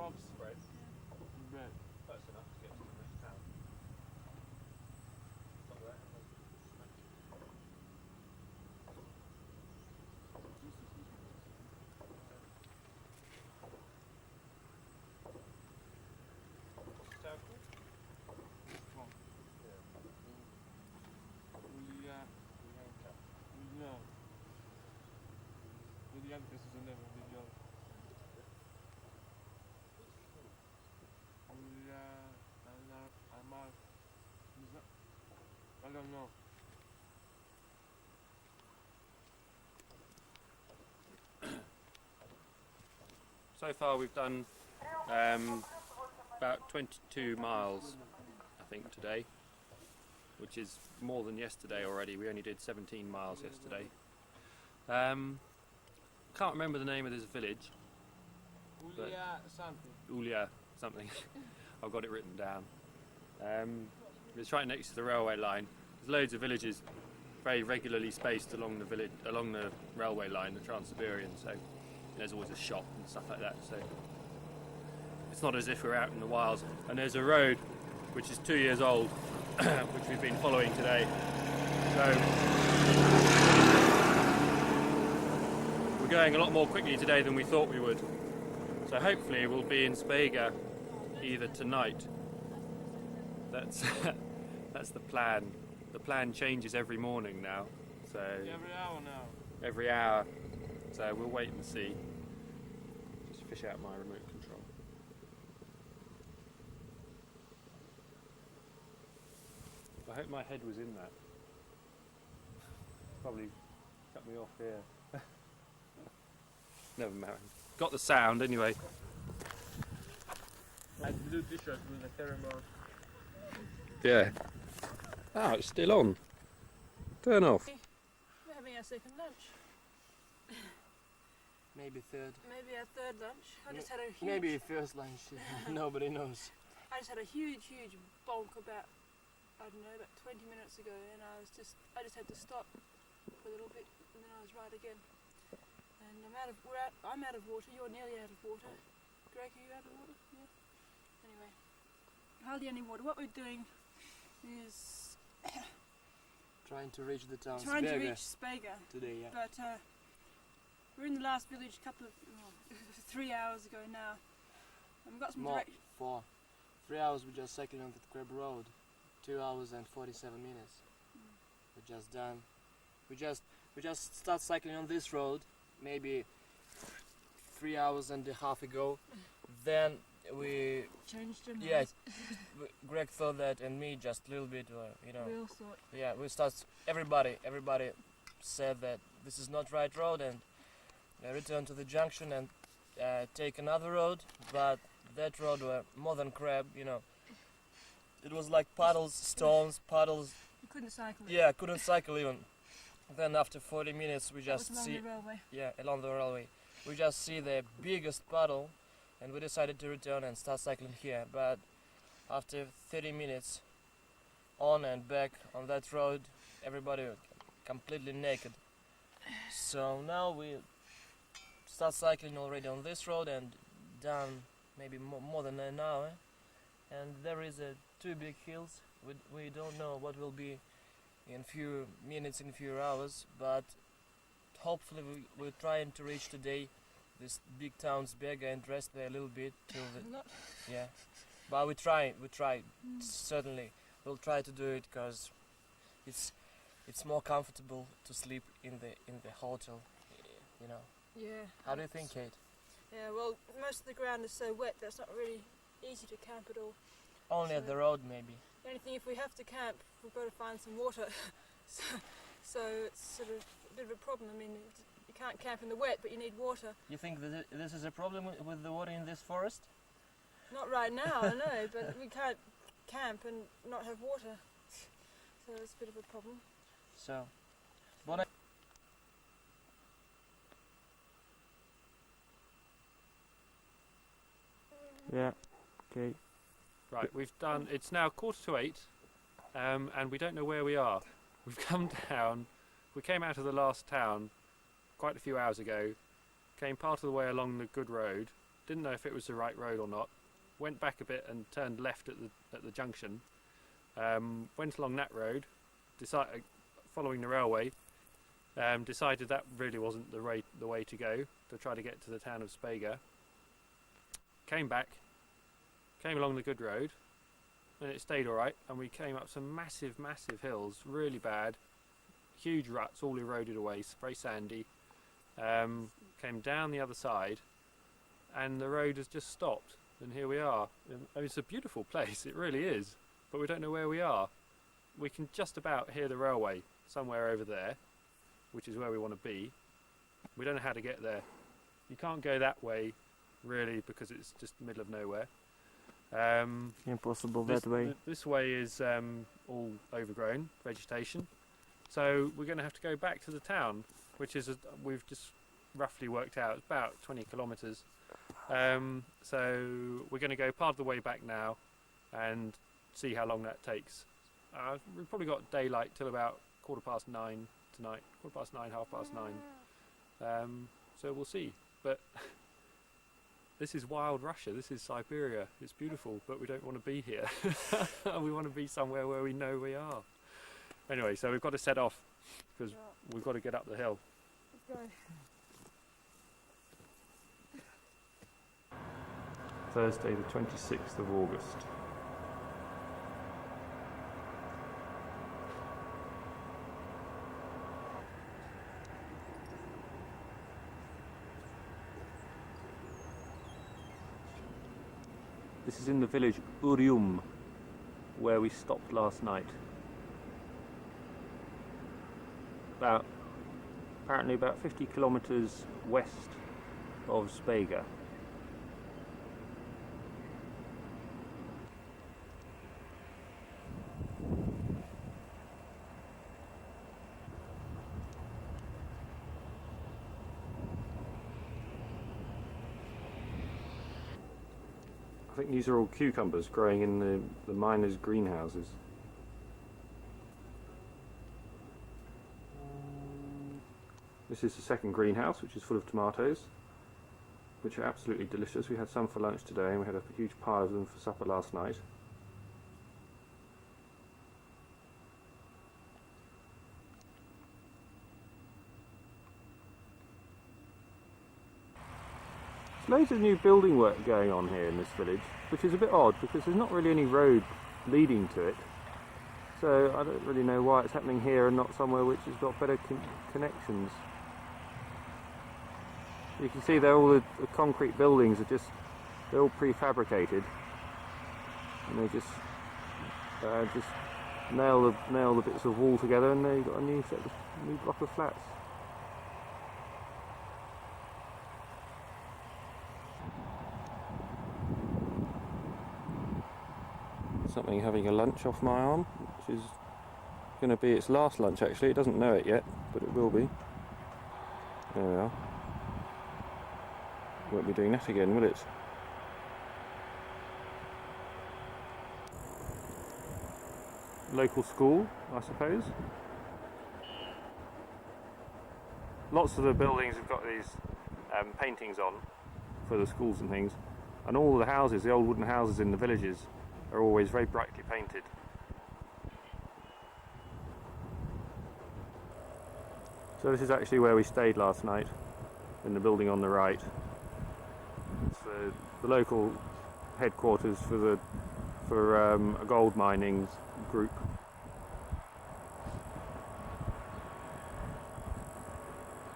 rocks. Bread. Bread. Close enough to get to the next town. Stop there. What's the town called? From Yeah. Ulyanka. Ulyanka is the name of the young. I don't know. So far we've done about 22 miles, I think, today, which is more than yesterday already. We only did 17 miles yesterday. Can't remember the name of this village. Ulya something. I've got it written down. It's right next to the railway line. There's loads of villages very regularly spaced along the railway line, the Trans-Siberian, so there's always a shop and stuff like that, so it's not as if we're out in the wilds. And there's a road which is 2 years old which we've been following today, so we're going a lot more quickly today than we thought we would. So hopefully we'll be in Spega either tonight. That's that's the plan. The plan changes every morning now. So Every hour now. every hour. So we'll wait and see. Just fish out my remote control. I hope my head was in that. Probably cut me off here. Never mind. Got the sound anyway. And blue t-shirt with a thermal. Yeah. Ah, it's still on. Turn off. We're having our second lunch. Maybe third. Maybe our third lunch. I just had a huge, Maybe first lunch. Nobody knows. I just had a huge bonk about, I don't know, about 20 minutes ago, and I just had to stop for a little bit, and then I was right again. And I'm out of water. You're nearly out of water. Greg, are you out of water? Yeah. Anyway, hardly any water. What we're doing is Trying to reach the town. trying to reach Spega. Today, yeah. But we're in the last village a couple of 3 hours ago now. And we've got some More. direction. 4. 3 hours we just cycling on the Crab Road. 2 hours and 47 minutes. We're just done. We just start cycling on this road maybe 3 hours and a half ago. Then we Changed your mind. yeah, Greg thought that, and me just a little bit, you know. We all thought. Yeah, we start. Everybody said that this is not right road, and return to the junction and take another road. But that road were more than crab, you know. It was like puddles, stones, puddles. You couldn't cycle it. Yeah, couldn't cycle even. Then after 40 minutes, we That was just along see. the railway. Yeah, along the railway, we just see the biggest puddle, and we decided to return and start cycling here. But after 30 minutes on and back on that road, everybody was completely naked. So now we start cycling already on this road and done maybe more than an hour. And there is 2 big hills. We don't know what will be in few minutes, in few hours, but hopefully we're trying to reach today this big town Siberian and rest there a little bit till the Not yeah. But we try certainly we'll try to do it because it's more comfortable to sleep in the hotel, you know. Yeah. How do you think, Kate? Yeah, well, most of the ground is so wet that's not really easy to camp at all. Only at the road maybe. The only thing, if we have to camp, we've got to find some water. so it's sort of a bit of a problem. I mean, you can't camp in the wet, but you need water. You think that this is a problem with the water in this forest? Not right now, I know, but we can't camp and not have water. So it's a bit of a problem. So, Yeah. Okay. Right, we've done, it's now 7:45, and we don't know where we are. We've come down, we came out of the last town quite a few hours ago, came part of the way along the good road, didn't know if it was the right road or not. Went back a bit and turned left at the junction. Went along that road, following the railway. Decided that really wasn't the way to go to try to get to the town of Spega. Came back, came along the good road, and it stayed alright, and we came up some massive hills, really bad, huge ruts, all eroded away, very sandy. Came down the other side, and the road has just stopped, and here we are. I mean, it's a beautiful place, it really is, but we don't know where we are. We can just about hear the railway somewhere over there, which is where we want to be. We don't know how to get there. You can't go that way, really, because it's just the middle of nowhere. Impossible that way. This way is all overgrown vegetation, so we're going to have to go back to the town, which is we've just roughly worked out about 20 kilometres. So we're going to go part of the way back now and see how long that takes. We've probably got daylight till about 9:15 tonight, 9:15, 9:30. So we'll see. But this is wild Russia, this is Siberia, it's beautiful, but we don't want to be here. We want to be somewhere where we know we are. Anyway, so we've got to set off, because we've got to get up the hill. Let's go. Thursday the 26th of August. This is in the village Urium, where we stopped last night. Apparently about 50 kilometres west of Spega. I think these are all cucumbers growing in the miners' greenhouses. This is the second greenhouse, which is full of tomatoes, which are absolutely delicious. We had some for lunch today, and we had a huge pile of them for supper last night. There's loads of new building work going on here in this village, which is a bit odd because there's not really any road leading to it. So I don't really know why it's happening here and not somewhere which has got better connections. You can see there all the concrete buildings are they're all prefabricated, and they just nail the bits of wall together, and they've got a new block of flats. Something having a lunch off my arm, which is going to be its last lunch actually. It doesn't know it yet, but it will be. There we are. Won't be doing that again, will it? Local school, I suppose. Lots of the buildings have got these paintings on for the schools and things, and all the houses, the old wooden houses in the villages, are always very brightly painted. So this is actually where we stayed last night, in the building on the right. It's the local headquarters for a gold mining group.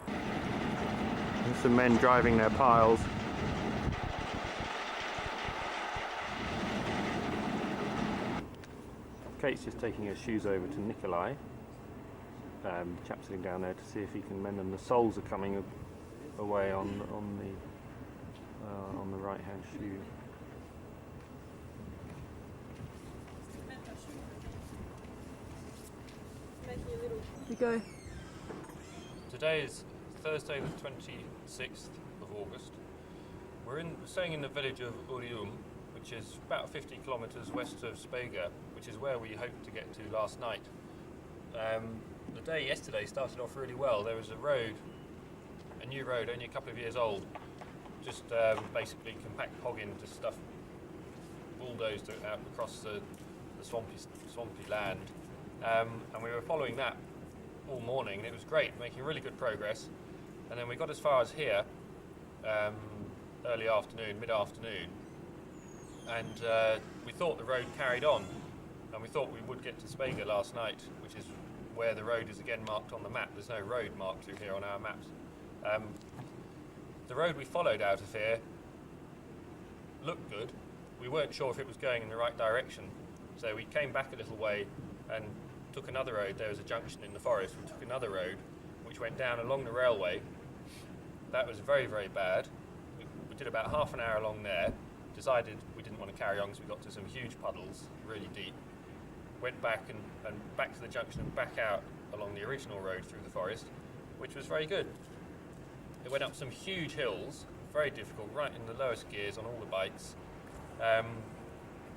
There's some men driving their piles. Kate's just taking her shoes over to Nikolai, the chap sitting down there, to see if he can mend them. The soles are coming away on the right hand shoe. You go. Today is Thursday the 26th of August. We're staying in the village of Urium, which is about 50 kilometres west of Spega, which is where we hoped to get to last night. The day yesterday started off really well. There was a new road, only a couple of years old, just basically compact hogging, just stuff bulldozed out across the swampy land. And we were following that all morning, and it was great, making really good progress. And then we got as far as here, early afternoon, mid-afternoon, and we thought the road carried on, and we thought we would get to Spega last night, which is where the road is again marked on the map. There's no road marked through here on our maps. The road we followed out of here looked good. We weren't sure if it was going in the right direction, so we came back a little way and took another road. There was a junction in the forest. We took another road which went down along the railway. That was very, very bad. We did about half an hour along there, decided we didn't want to carry on because we got to some huge puddles, really deep. Went back and back to the junction and back out along the original road through the forest, which was very good. It went up some huge hills, very difficult, right in the lowest gears on all the bikes.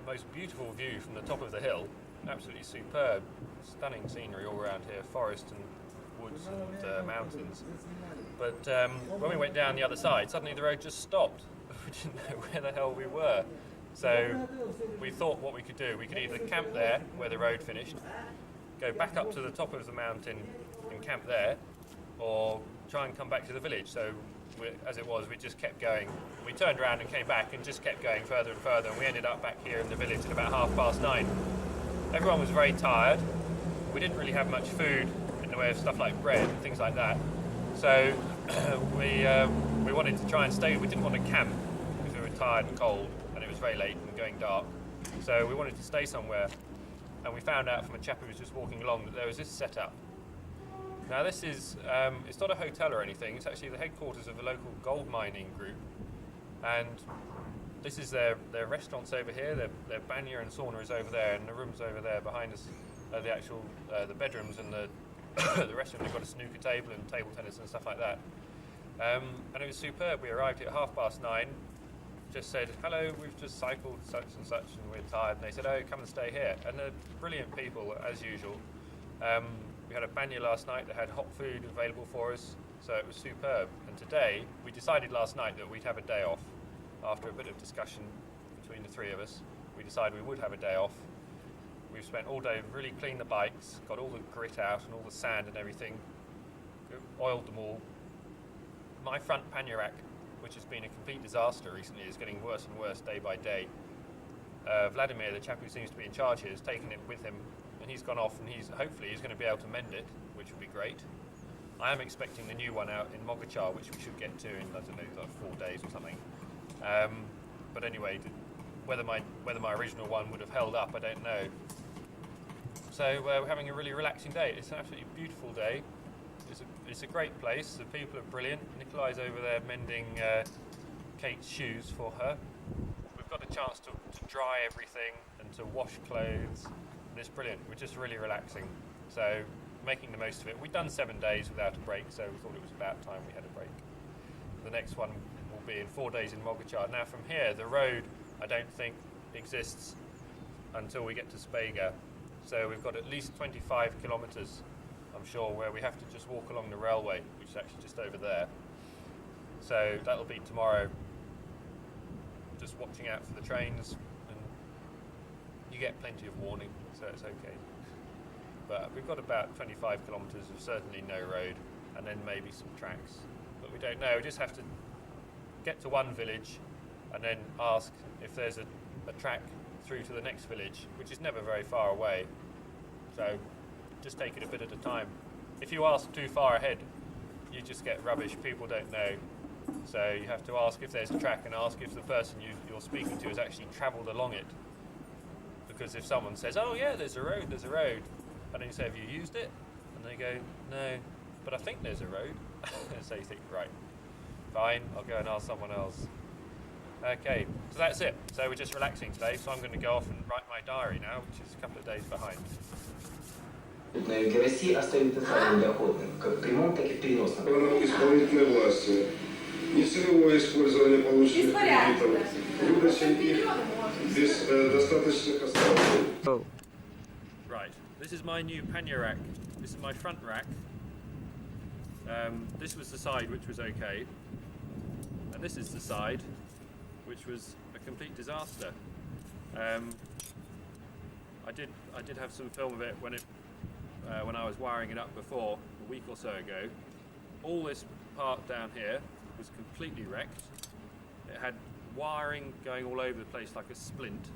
Most beautiful view from the top of the hill, absolutely superb, stunning scenery all around here, forest and woods and mountains. But when we went down the other side, suddenly the road just stopped. We didn't know where the hell we were. So we thought what we could do, we could either camp there where the road finished, go back up to the top of the mountain and camp there, or try and come back to the village. So as it was, we just kept going. We turned around and came back and just kept going further and further, and we ended up back here in the village at about 9:30. Everyone was very tired. We didn't really have much food in the way of stuff like bread and things like that. So we wanted to try and stay. We didn't want to camp because we were tired and cold, and it was very late and going dark. So we wanted to stay somewhere, and we found out from a chap who was just walking along that there was this setup. Now this is, it's not a hotel or anything, it's actually the headquarters of a local gold mining group, and this is their restaurants over here, their banya and sauna is over there, and the rooms over there behind us are the actual, the bedrooms and the, the restaurant. They've got a snooker table and table tennis and stuff like that. And it was superb. We arrived at 9:30, just said, hello, we've just cycled such and such and we're tired, and they said, oh, come and stay here. And they're brilliant people, as usual. We had a banya last night that had hot food available for us, so it was superb. And today, we decided last night that we'd have a day off. After a bit of discussion between the three of us, we decided we would have a day off. We've spent all day really cleaned the bikes, got all the grit out and all the sand and everything, oiled them all. My front pannier rack, which has been a complete disaster recently, is getting worse and worse day by day. Vladimir, the chap who seems to be in charge here, has taken it with him, and he's gone off, and hopefully he's going to be able to mend it, which would be great. I am expecting the new one out in Mogocha, which we should get to in, I don't know, like 4 days or something. But anyway, whether my original one would have held up, I don't know. So we're having a really relaxing day. It's an absolutely beautiful day. It's a great place. The people are brilliant. Nikolai's over there mending Kate's shoes for her. We've got a chance to dry everything and to wash clothes. And it's brilliant. We're just really relaxing. So making the most of it. We've done 7 days without a break, so we thought it was about time we had a break. The next one will be in 4 days in Mogocha. Now from here, the road I don't think exists until we get to Spega. So we've got at least 25 kilometres, I'm sure, where we have to just walk along the railway, which is actually just over there. So that'll be tomorrow, just watching out for the trains, and you get plenty of warning, so it's okay. But we've got about 25 kilometres of certainly no road, and then maybe some tracks. But we don't know, we just have to get to one village and then ask if there's a track through to the next village, which is never very far away. So just take it a bit at a time. If you ask too far ahead, you just get rubbish. People don't know. So you have to ask if there's a track and ask if the person you're speaking to has actually travelled along it. Because if someone says, oh yeah, there's a road, and then you say, have you used it? And they go, no, but I think there's a road. So you think, right, fine, I'll go and ask someone else. Okay, so that's it. So we're just relaxing today, so I'm going to go off and write my diary now, which is a couple of days behind. На юге России остаются самым доходным, как в прямом, так и в переносном. Исполнительной власти, нецелевое использование полученных кредитов, выдача их без достаточных остатков. Right, this is my new pannier rack. This is my front rack. This was the side which was okay. And And this is the side which was a complete disaster. I did have some film of it when I was wiring it up before, a week or so ago. All this part down here was completely wrecked. It had wiring going all over the place like a splint.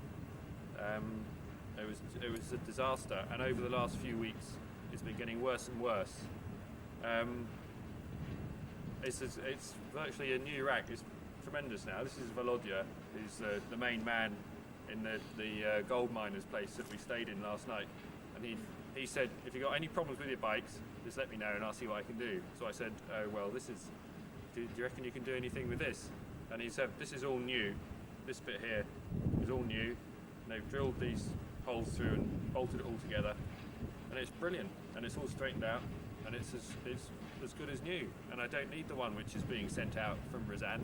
It was a disaster, and over the last few weeks it's been getting worse and worse. It's virtually a new rack. It's tremendous now. This is Volodya, who's the main man in the gold miners place that we stayed in last night, and he said, if you've got any problems with your bikes, just let me know and I'll see what I can do. So I said, oh well, do you reckon you can do anything with this? And he said, this is all new. This bit here is all new. And they've drilled these holes through and bolted it all together, and it's brilliant, and it's all straightened out, and it's as good as new. And I don't need the one which is being sent out from Ryazan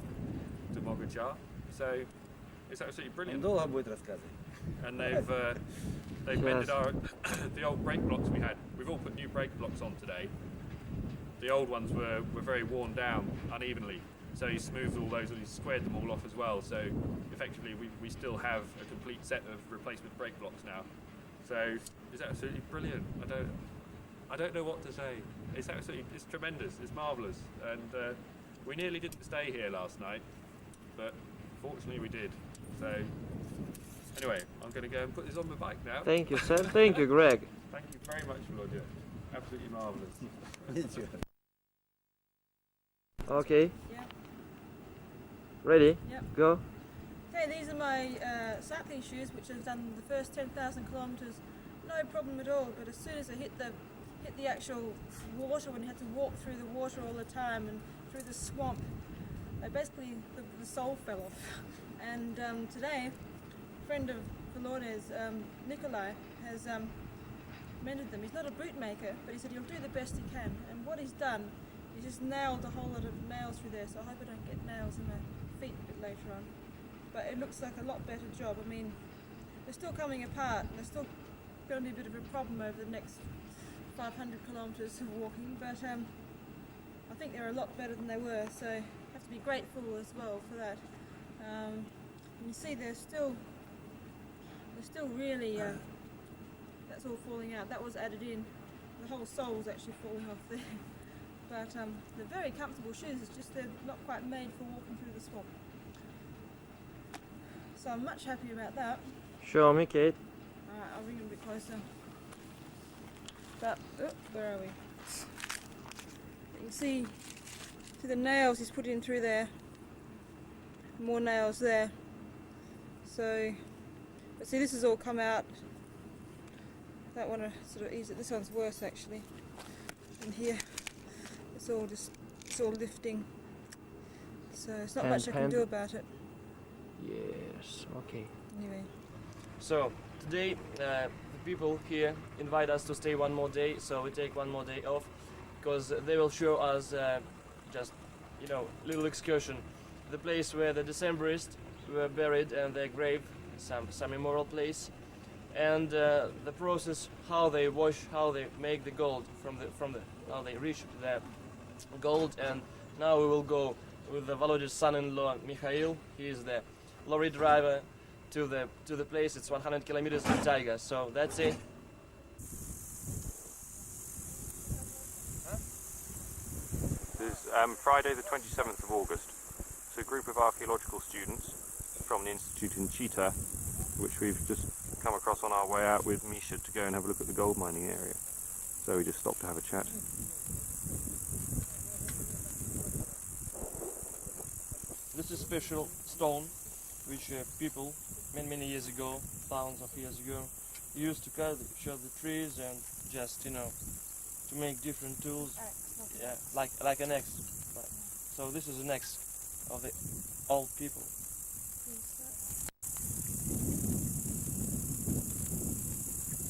to Mogocha. So it's absolutely brilliant. Долго будет рассказывать. And they've mended the old brake blocks we had. We've all put new brake blocks on today. The old ones were very worn down unevenly, so he smoothed all those and he squared them all off as well. So effectively we still have a complete set of replacement brake blocks now. So it's absolutely brilliant. I don't know what to say. It's tremendous. It's marvellous. And we nearly didn't stay here last night, but fortunately we did. So anyway, I'm going to go and put this on my bike now. Thank you, sir. Thank you, Greg. Thank you very much, Volodya. Absolutely marvellous. Okay. Yeah. Ready? Yep. Go. Okay, these are my cycling shoes, which have done the first 10,000 kilometres, no problem at all. But as soon as I hit the actual water, when you had to walk through the water all the time and through the swamp, basically the sole fell off. And today, a friend of Volodya's, Nikolai, has mended them. He's not a boot maker, but he said he'll do the best he can. And what he's done, he's just nailed a whole lot of nails through there, so I hope I don't get nails in my feet a bit later on. But it looks like a lot better job. I mean, they're still coming apart, and there's still going to be a bit of a problem over the next 500 kilometres of walking, but I think they're a lot better than they were, so I have to be grateful as well for that. You see they're still really, that's all falling out. That was added in. The whole sole's actually falling off there. But they're very comfortable shoes, it's just they're not quite made for walking through the swamp. So I'm much happier about that. Show me, Kate. Alright, I'll bring it a bit closer. But, where are we? You can see the nails he's put in through there. More nails there. So, but see, this has all come out. That one sort of easy. This one's worse actually. And here, it's all lifting. So it's not much I can do about it. Yes. Okay. Anyway. So today the people here invite us to stay one more day, so we take one more day off because they will show us just little excursion, the place where the Decembrists were buried and their grave, some immoral place, and the process how they wash, how they make the gold from the how they reach the gold. And now we will go with the Volodya's son-in-law Mikhail. He is the lorry driver to the place. It's 100 kilometers in taiga, so that's it. This is Friday the 27th of August. It's a group of archaeological students from the Institute in Chita, which we've just come across on our way out with Misha to go and have a look at the gold mining area. So we just stopped to have a chat. This is a special stone which people many years ago, thousands of years ago, used to cut the trees and just to make different tools. Yeah, like an axe. So this is an axe of the old people.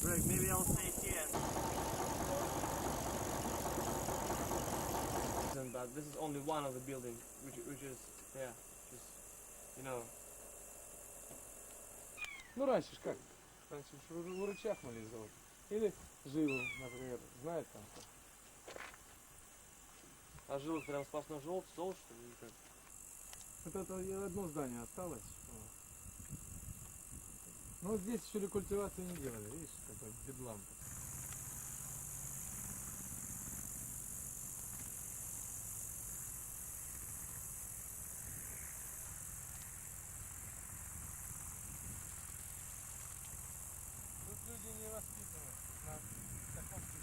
Greg, maybe I'll stay here. But this is only one of the buildings, which is Ну, раньше ж как? Раньше в рычаг могли сделать. Или жилу, например, знает там. А жилы прям сплошной желтый, что ли? Вот это одно здание осталось. Вот. Ну вот здесь еще рекультивацию не делали, видишь, какой бедлам. Тут люди не воспитаны на таком типе.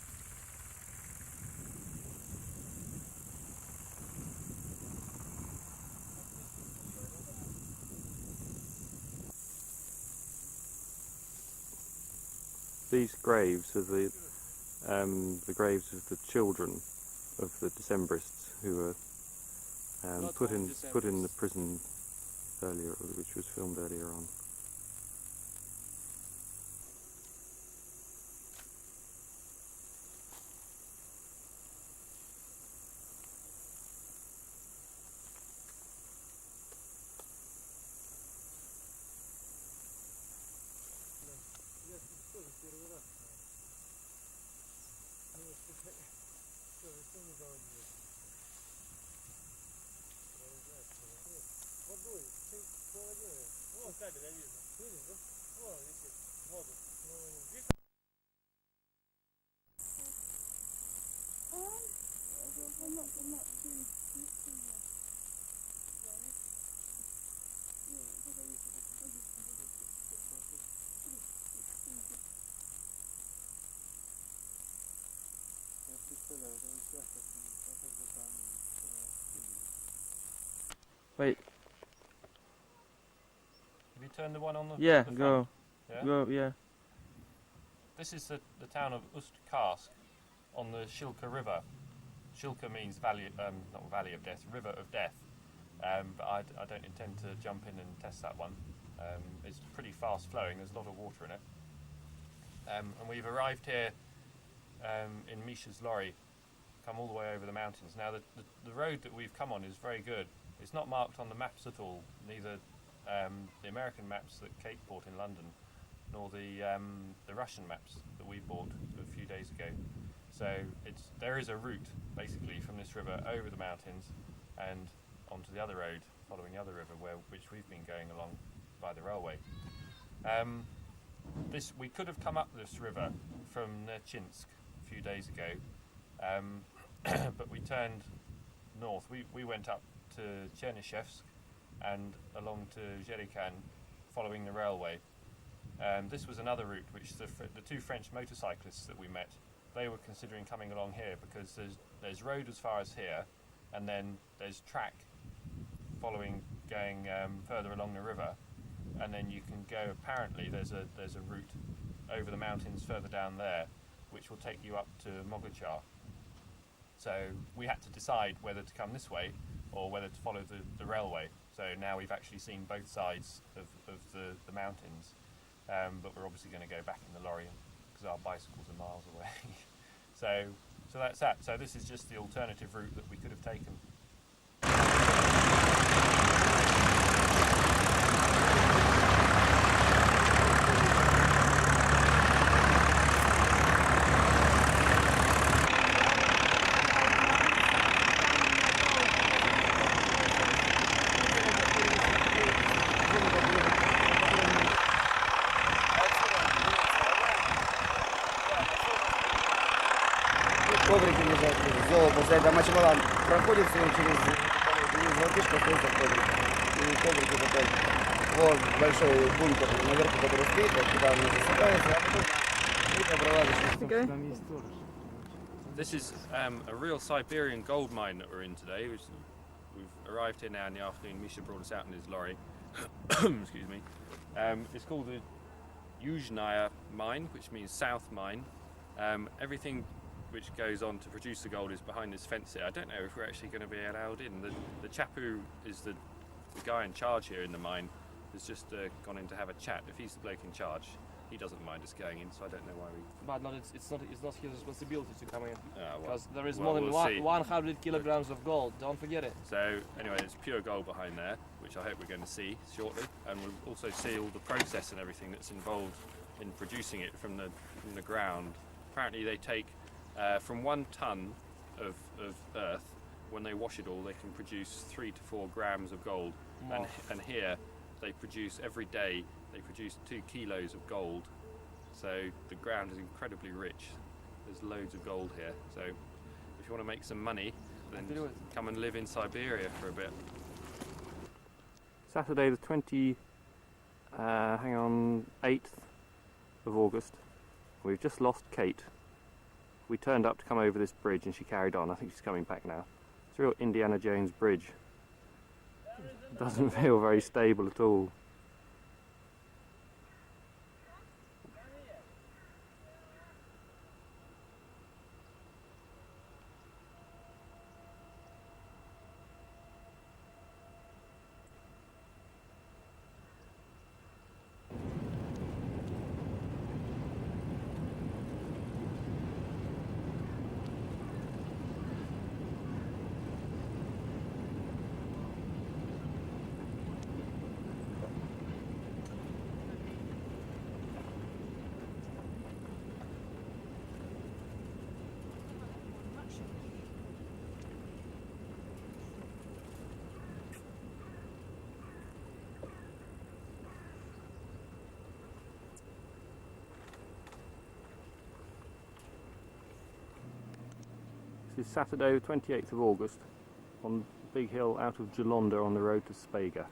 These graves are the graves of the children of the Decembrists who were Not put all in the Decembrists. prison earlier, which was filmed earlier on. Я тут тоже первый раз. Ну, что не заводили. Водой, ты холоднее. Вон кабель, я вижу. Видишь, да? Вон висит, воду. Я представляю, это участок, как бы там. Wait. Have you turned the one on the Yeah, the go. front? Yeah? Go, yeah. This is the town of Ust-Karsk on the Shilka River. Shilka means valley, not valley of death, river of death. But I don't intend to jump in and test that one. It's pretty fast flowing, there's a lot of water in it. And we've arrived here in Misha's lorry, come all the way over the mountains. Now the road that we've come on is very good. It's not marked on the maps at all, neither the American maps that Kate bought in London, nor the Russian maps that we bought a few days ago. So there is a route basically from this river over the mountains and onto the other road, following the other river which we've been going along by the railway. We could have come up this river from Nerchinsk a few days ago, but we turned north. We went up to Chernyshevsk and along to Zherikan, following the railway. This was another route which the two French motorcyclists that we met, they were considering coming along here because there's road as far as here, and then there's track following going further along the river, and then you can go. Apparently, there's a route over the mountains further down there, which will take you up to Mogocha. So we had to decide whether to come this way or whether to follow the railway. So now we've actually seen both sides of the mountains, but we're obviously going to go back in the lorry because our bicycles are miles away. so that's that. So this is just the alternative route that we could have taken. Коврики лежат, золото, после этого мочевала проходит через волкишко остается коврик. И коврики такой, вот большой бункер наверху, который стоит, куда он засыпается, а потом видно провалишь. Там есть тоже. This is a real Siberian gold mine that we're in today. We've arrived here now in the afternoon. Misha brought us out in his lorry. Excuse me. It's called the Yuzhnaya mine, which means south mine. Everything which goes on to produce the gold is behind this fence here. I don't know if we're actually going to be allowed in. The chap who is the guy in charge here in the mine has just gone in to have a chat. If he's the bloke in charge, he doesn't mind us going in, so I don't know why we... But it's not his responsibility to come in, well, because there is well, more than we'll see. 100 kilograms of gold. Don't forget it. So anyway, it's pure gold behind there, which I hope we're going to see shortly, and we'll also see all the process and everything that's involved in producing it from the ground. Apparently they take from 1 ton of earth, when they wash it all, they can produce 3 to 4 grams of gold, and here they produce every day. They produce 2 kilos of gold. So the ground is incredibly rich. There's loads of gold here. So if you want to make some money, then come and live in Siberia for a bit. Saturday the 8th of August. We've just lost Kate. We turned up to come over this bridge and she carried on. I think she's coming back now. It's a real Indiana Jones bridge. Doesn't feel very stable at all. This is Saturday the 28th of August on Big Hill out of Jalonda on the road to Spega.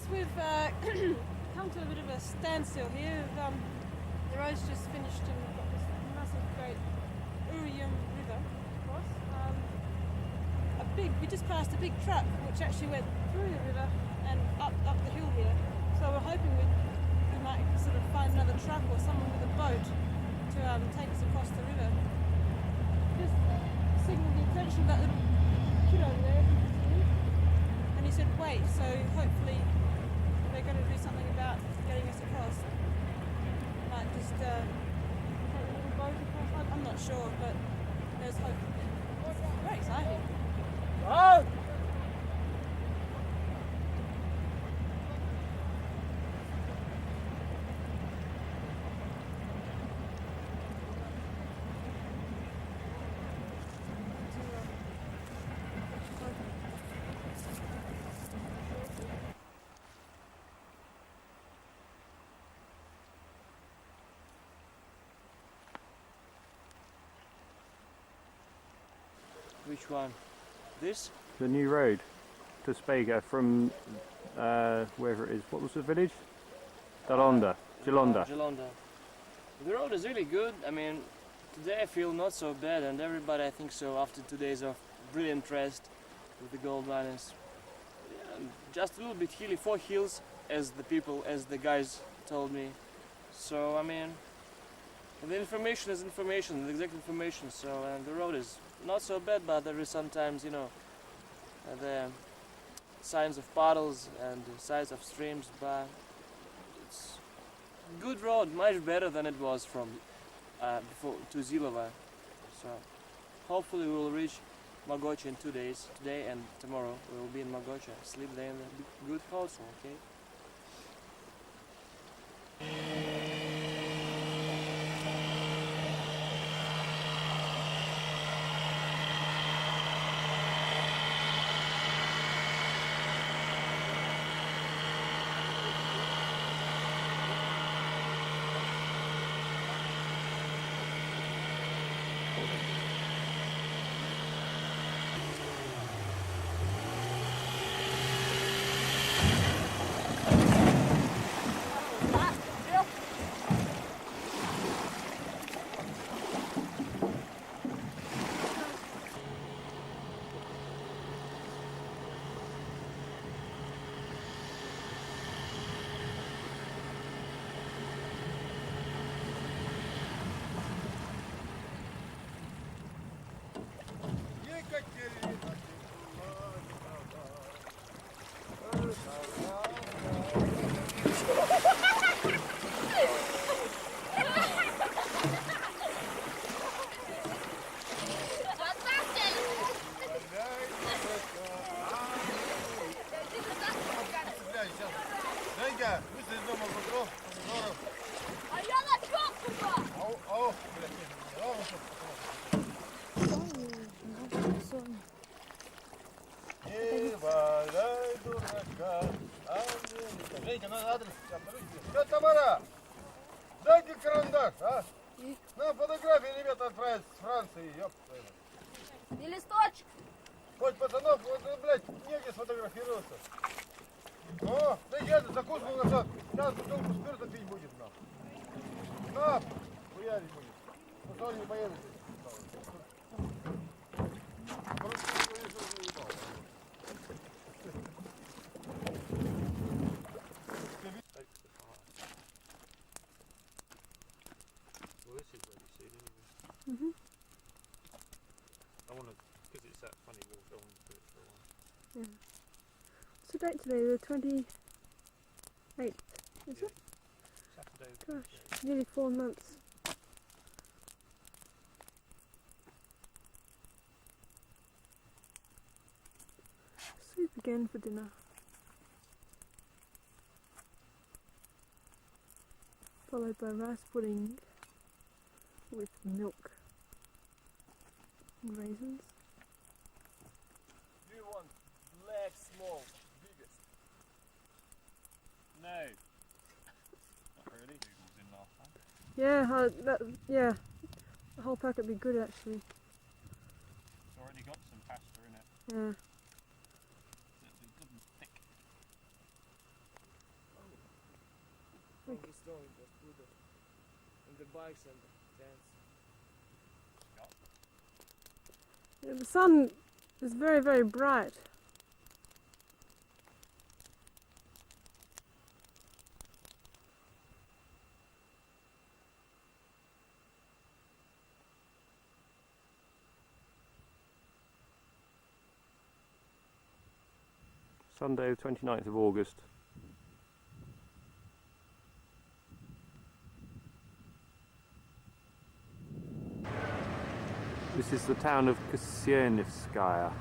We've come to a bit of a standstill here. The road's just finished and we've got this massive great Urium river across. We just passed a big truck which actually went through the river and up the hill here. So we're hoping we might sort of find another truck or someone with a boat to take us across the river. Just signalled the attention of that little kid over there. And he said wait, so hopefully they're going to do something about getting us across. Might just take a little boat across. I'm not sure, but there's hope. Very exciting. Oh! Which one? This? The new road to Spega from wherever it is. What was the village? Jalonda. Jalonda. The road is really good. I mean, today I feel not so bad, and everybody I think so after 2 days of brilliant rest with the gold miners. Yeah, just a little bit hilly, 4 hills as the guys told me. So I mean, the information is information, the exact information. So the road is not so bad, but there is sometimes, you know, the signs of puddles and the size of streams, but it's good road, much better than it was from before to Zilova. So hopefully we will reach Mogocha in 2 days. Today and tomorrow we will be in Mogocha. Sleep there in a good hostel, okay? Женька, надо адрес. Что, Тамара? Дайте карандаш, а? На фотографии ребята отправят с Франции, ёпта. И листочек. Хоть пацанов, вот, блядь, негде сфотографироваться. О, да я закусывал назад. Сейчас бутылку спирта пить будет, нахуй. На, хуярить будет. Ну что не поедете? Well, this is ready soon anyway. I want to, because it's that funny water, I want to do it for a while. What's the date today? The 28th, is it? Saturday. Gosh, nearly 4 months. Soup again for dinner. Followed by rice pudding with milk and raisins. Do you want black, small, biggest? No. Not really. Google's in last time. Yeah, the whole packet would be good actually. It's already got some pasta in it. Yeah. It'll be good and thick. From the stone, just put it in the bikes and dance. Yeah, the sun is very, very bright. Sunday, 29th of August. This is the town of Kasienivskaya.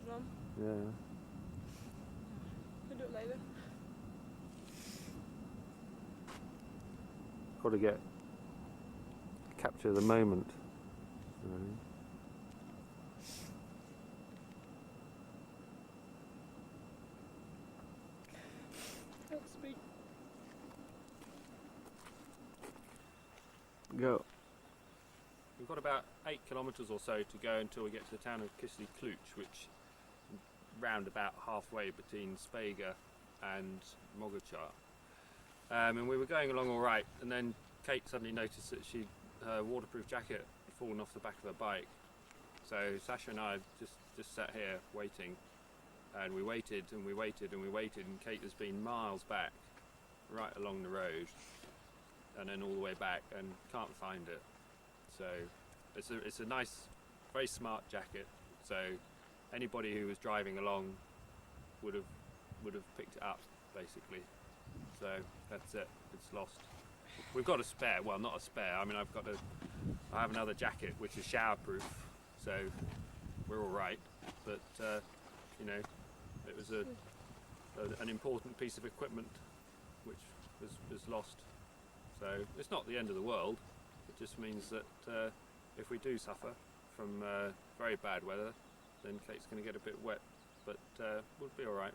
Drum. Yeah. We'll do it later. Got to capture the moment. Really. Let's speak. Go. We've got about 8 kilometres or so to go until we get to the town of Kisly Kluch, which is round about halfway between Spega and Mogocha. And we were going along all right, and then Kate suddenly noticed that her waterproof jacket had fallen off the back of her bike. So Sasha and I just sat here waiting, and we waited and we waited and we waited, and Kate has been miles back, right along the road, and then all the way back, and can't find it. So it's a nice, very smart jacket. So anybody who was driving along would have picked it up, basically. So that's it. It's lost. We've got a spare. Well, not a spare. I mean, I have another jacket which is showerproof, so we're all right. But you know, it was an important piece of equipment which was lost. So it's not the end of the world. It just means that if we do suffer from very bad weather, then Kate's going to get a bit wet, but we'll be all right.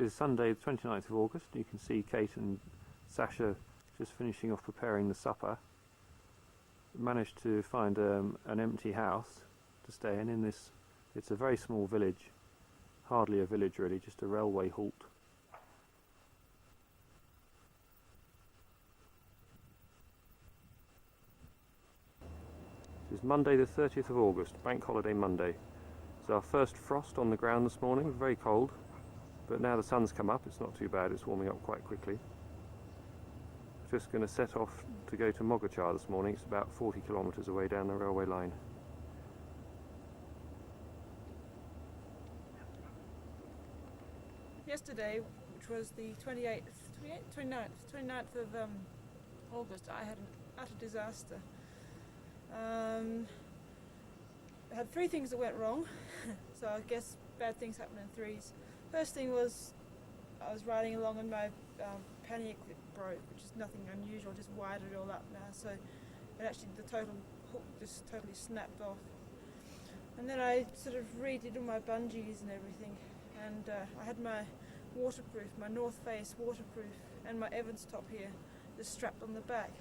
is Sunday the 29th of August. You can see Kate and Sasha just finishing off preparing the supper. Managed to find an empty house to stay in this. It's a very small village, hardly a village really, just a railway halt. This is Monday the 30th of August, bank holiday Monday. It's our first frost on the ground this morning, very cold, but now the sun's come up, it's not too bad, it's warming up quite quickly. Just going to set off to go to Mogocha this morning. It's about 40 kilometres away down the railway line. Yesterday, which was the 29th of August, I had an utter disaster. I had three things that went wrong, so I guess bad things happen in threes. First thing was I was riding along and my pannier clip broke, which is nothing unusual, just wired it all up now, so it actually, the total hook just totally snapped off. And then I sort of redid all my bungees and everything, and I had my waterproof, my North Face waterproof, and my Evans top here just strapped on the back.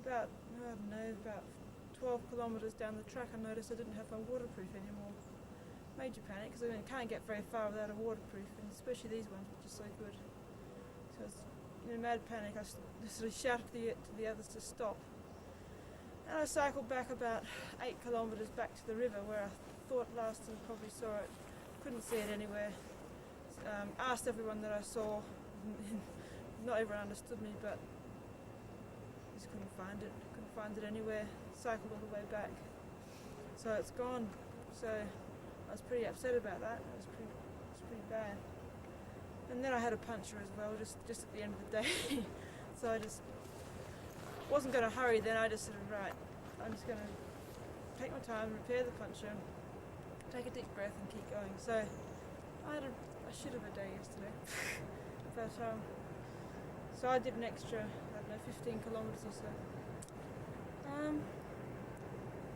About, I don't know, about 12 kilometres down the track I noticed I didn't have my waterproof anymore. Major panic, because I can't get very far without a waterproof, and especially these ones, which are so good. So I was in a mad panic. I sort of shouted to the others to stop. And I cycled back about 8 kilometres back to the river where I thought last and probably saw it. Couldn't see it anywhere. Asked everyone that I saw. Not everyone understood me, but just couldn't find it. Couldn't find it anywhere. Cycled all the way back. So it's gone. So I was pretty upset about that. It was pretty bad. And then I had a puncture as well, just at the end of the day. So I just wasn't going to hurry then. I just said, right, I'm just going to take my time, repair the puncture, take a deep breath and keep going. So I had a shit of a day yesterday. But so I did an extra, I don't know, 15 kilometres or so.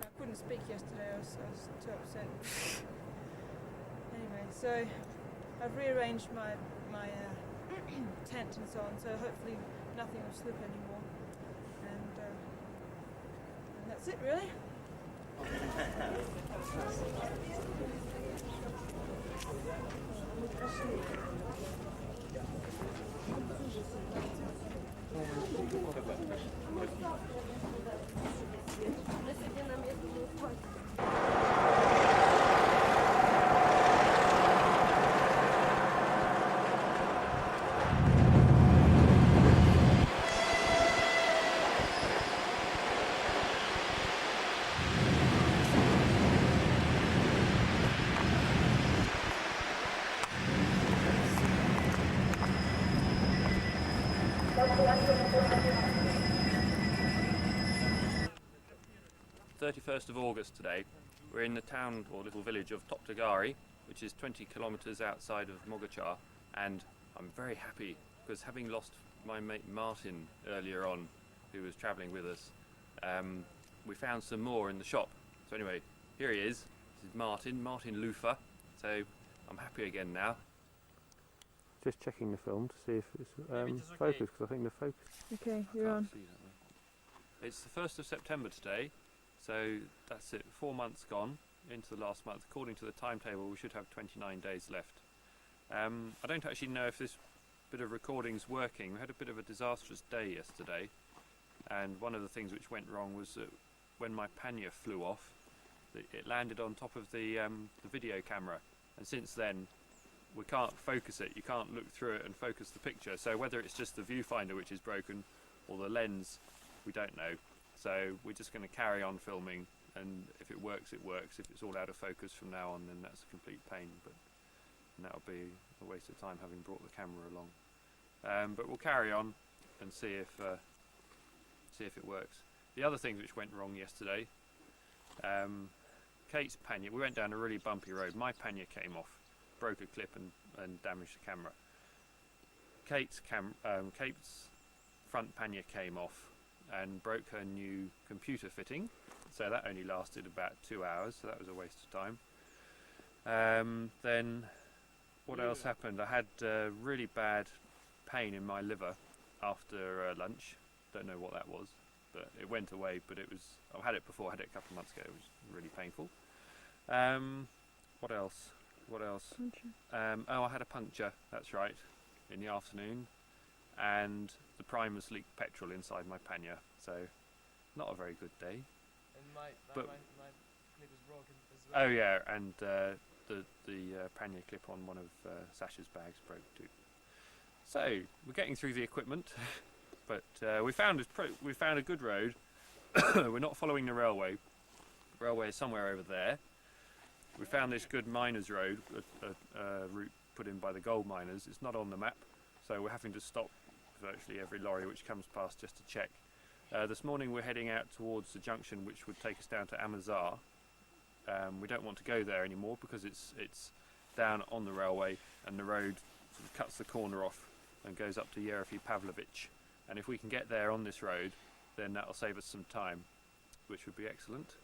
I couldn't speak yesterday, I was too upset. Anyway, so I've rearranged my tent and so on, so hopefully nothing will slip anymore. And that's it really. (31st of August) today. We're in the town or little village of Toptagari, which is 20 kilometres outside of Mogocha, and I'm very happy because having lost my mate Martin earlier on, who was travelling with us, we found some more in the shop. So anyway, here he is. This is Martin Lufa. So I'm happy again now. Just checking the film to see if it's focused, because I think the focus. Okay, you're on. It's the 1st of September today, so that's it, 4 months gone into the last month. According to the timetable, we should have 29 days left. I don't actually know if this bit of recording's working. We had a bit of a disastrous day yesterday, and one of the things which went wrong was that when my pannier flew off, it landed on top of the video camera, and since then we can't focus it. You can't look through it and focus the picture, so whether it's just the viewfinder which is broken or the lens, we don't know. So we're just going to carry on filming, and if it works, it works. If it's all out of focus from now on, then that's a complete pain, but that'll be a waste of time having brought the camera along. But we'll carry on and see if it works. The other things which went wrong yesterday, Kate's pannier, we went down a really bumpy road, my pannier came off, broke a clip and damaged the camera. Kate's front pannier came off and broke her new computer fitting, so that only lasted about 2 hours, so that was a waste of time. Then what else happened? I had really bad pain in my liver after lunch. Don't know what that was, but it went away. But it was, I had it before. I had it a couple of months ago. It was really painful. What else? What else? Oh, I had a puncture. That's right, in the afternoon, and the primus leaked petrol inside my pannier. So, not a very good day. And my But- clip is broken as well. Oh yeah, and the pannier clip on one of Sasha's bags broke too. So we're getting through the equipment, but we found a good road. We're not following the railway. The railway is somewhere over there. We found this good miners' road, a route put in by the gold miners. It's not on the map, so we're having to stop virtually every lorry which comes past just to check. This morning we're heading out towards the junction which would take us down to Amazar. We don't want to go there anymore because it's down on the railway and the road sort of cuts the corner off and goes up to Yerefi Pavlovich. And if we can get there on this road, then that'll save us some time, which would be excellent.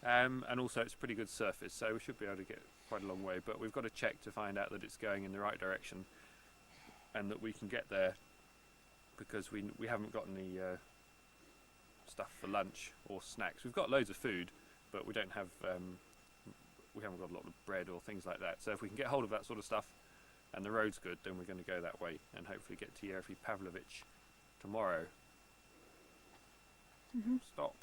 And also it's a pretty good surface, so we should be able to get quite a long way, but we've got to check to find out that it's going in the right direction and that we can get there, because we haven't got any stuff for lunch or snacks. We've got loads of food, but we don't have we haven't got a lot of bread or things like that. So if we can get hold of that sort of stuff and the road's good, then we're going to go that way and hopefully get to Yerefi Pavlovich tomorrow. Stop.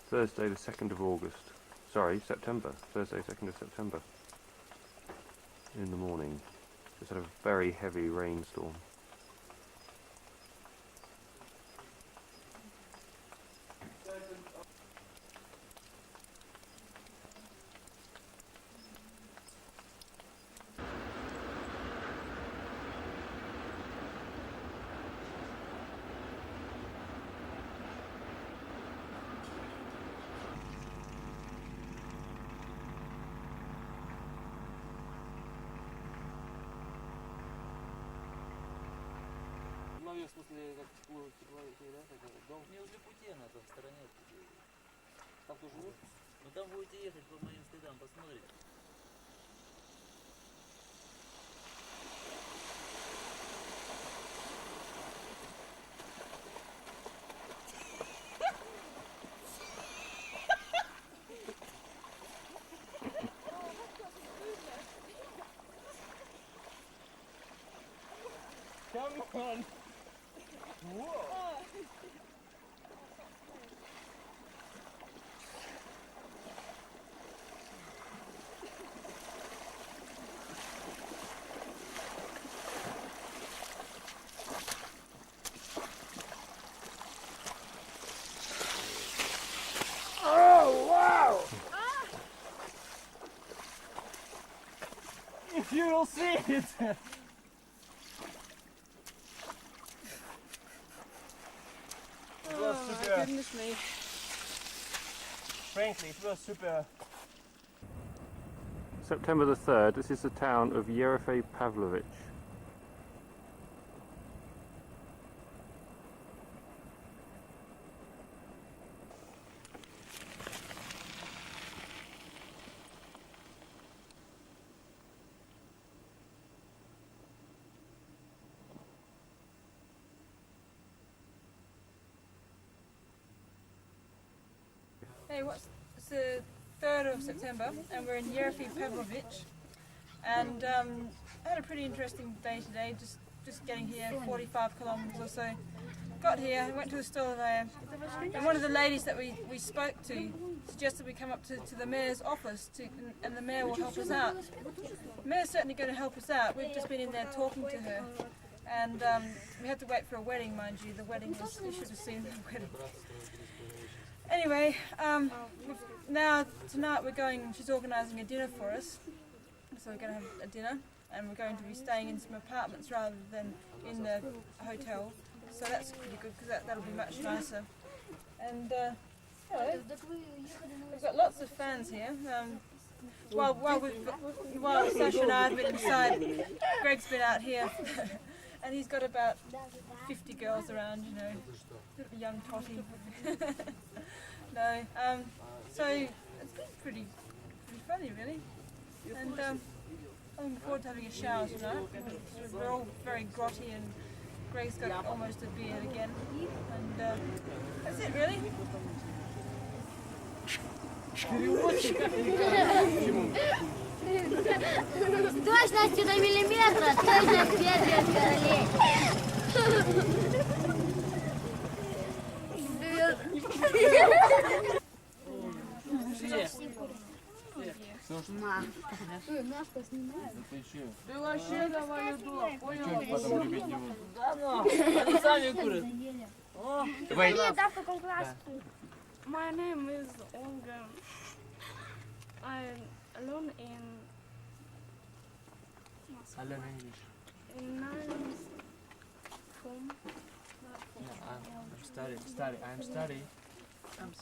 Thursday the 2nd of August. Sorry, September. Thursday 2nd of September. In the morning. Just had a very heavy rainstorm. В смысле, как тепловики, да, такой дом? Не возле пути она там в стороне. Там кто живут? Ну там будете ехать по моим следам, посмотрите. Come on! Whoa! Oh, wow! If you will see it! Oh, my goodness me. Frankly, it was super. September the 3rd, this is the town of Yerofey Pavlovich. Hey, it's the 3rd of September and we're in Yerofey Pavlovich, and I had a pretty interesting day today, just getting here, 45 kilometres or so. Got here, went to a store there, and one of the ladies that we spoke to suggested we come up to the mayor's office and the mayor will help us out. The mayor's certainly going to help us out. We've just been in there talking to her, and we had to wait for a wedding, mind you. The wedding was, you should have seen the wedding. Anyway, now tonight she's organising a dinner for us, so we're going to have a dinner, and we're going to be staying in some apartments rather than in the hotel, so that's pretty good because that'll be much nicer. And hello, we've got lots of fans here. While Sasha and I have been inside, Greg's been out here, and he's got about 50 girls around, you know, a young totty. No, so it's been pretty funny really, and I'm looking forward to having a shower tonight. We're all very grotty and Greg's got almost a beard again, and that's it really. Точностью до миллиметра, точно свет королей. Ты вообще давай еду, понял? Да ну, они сами курят. My name is Olga. I'm alone in ninth form.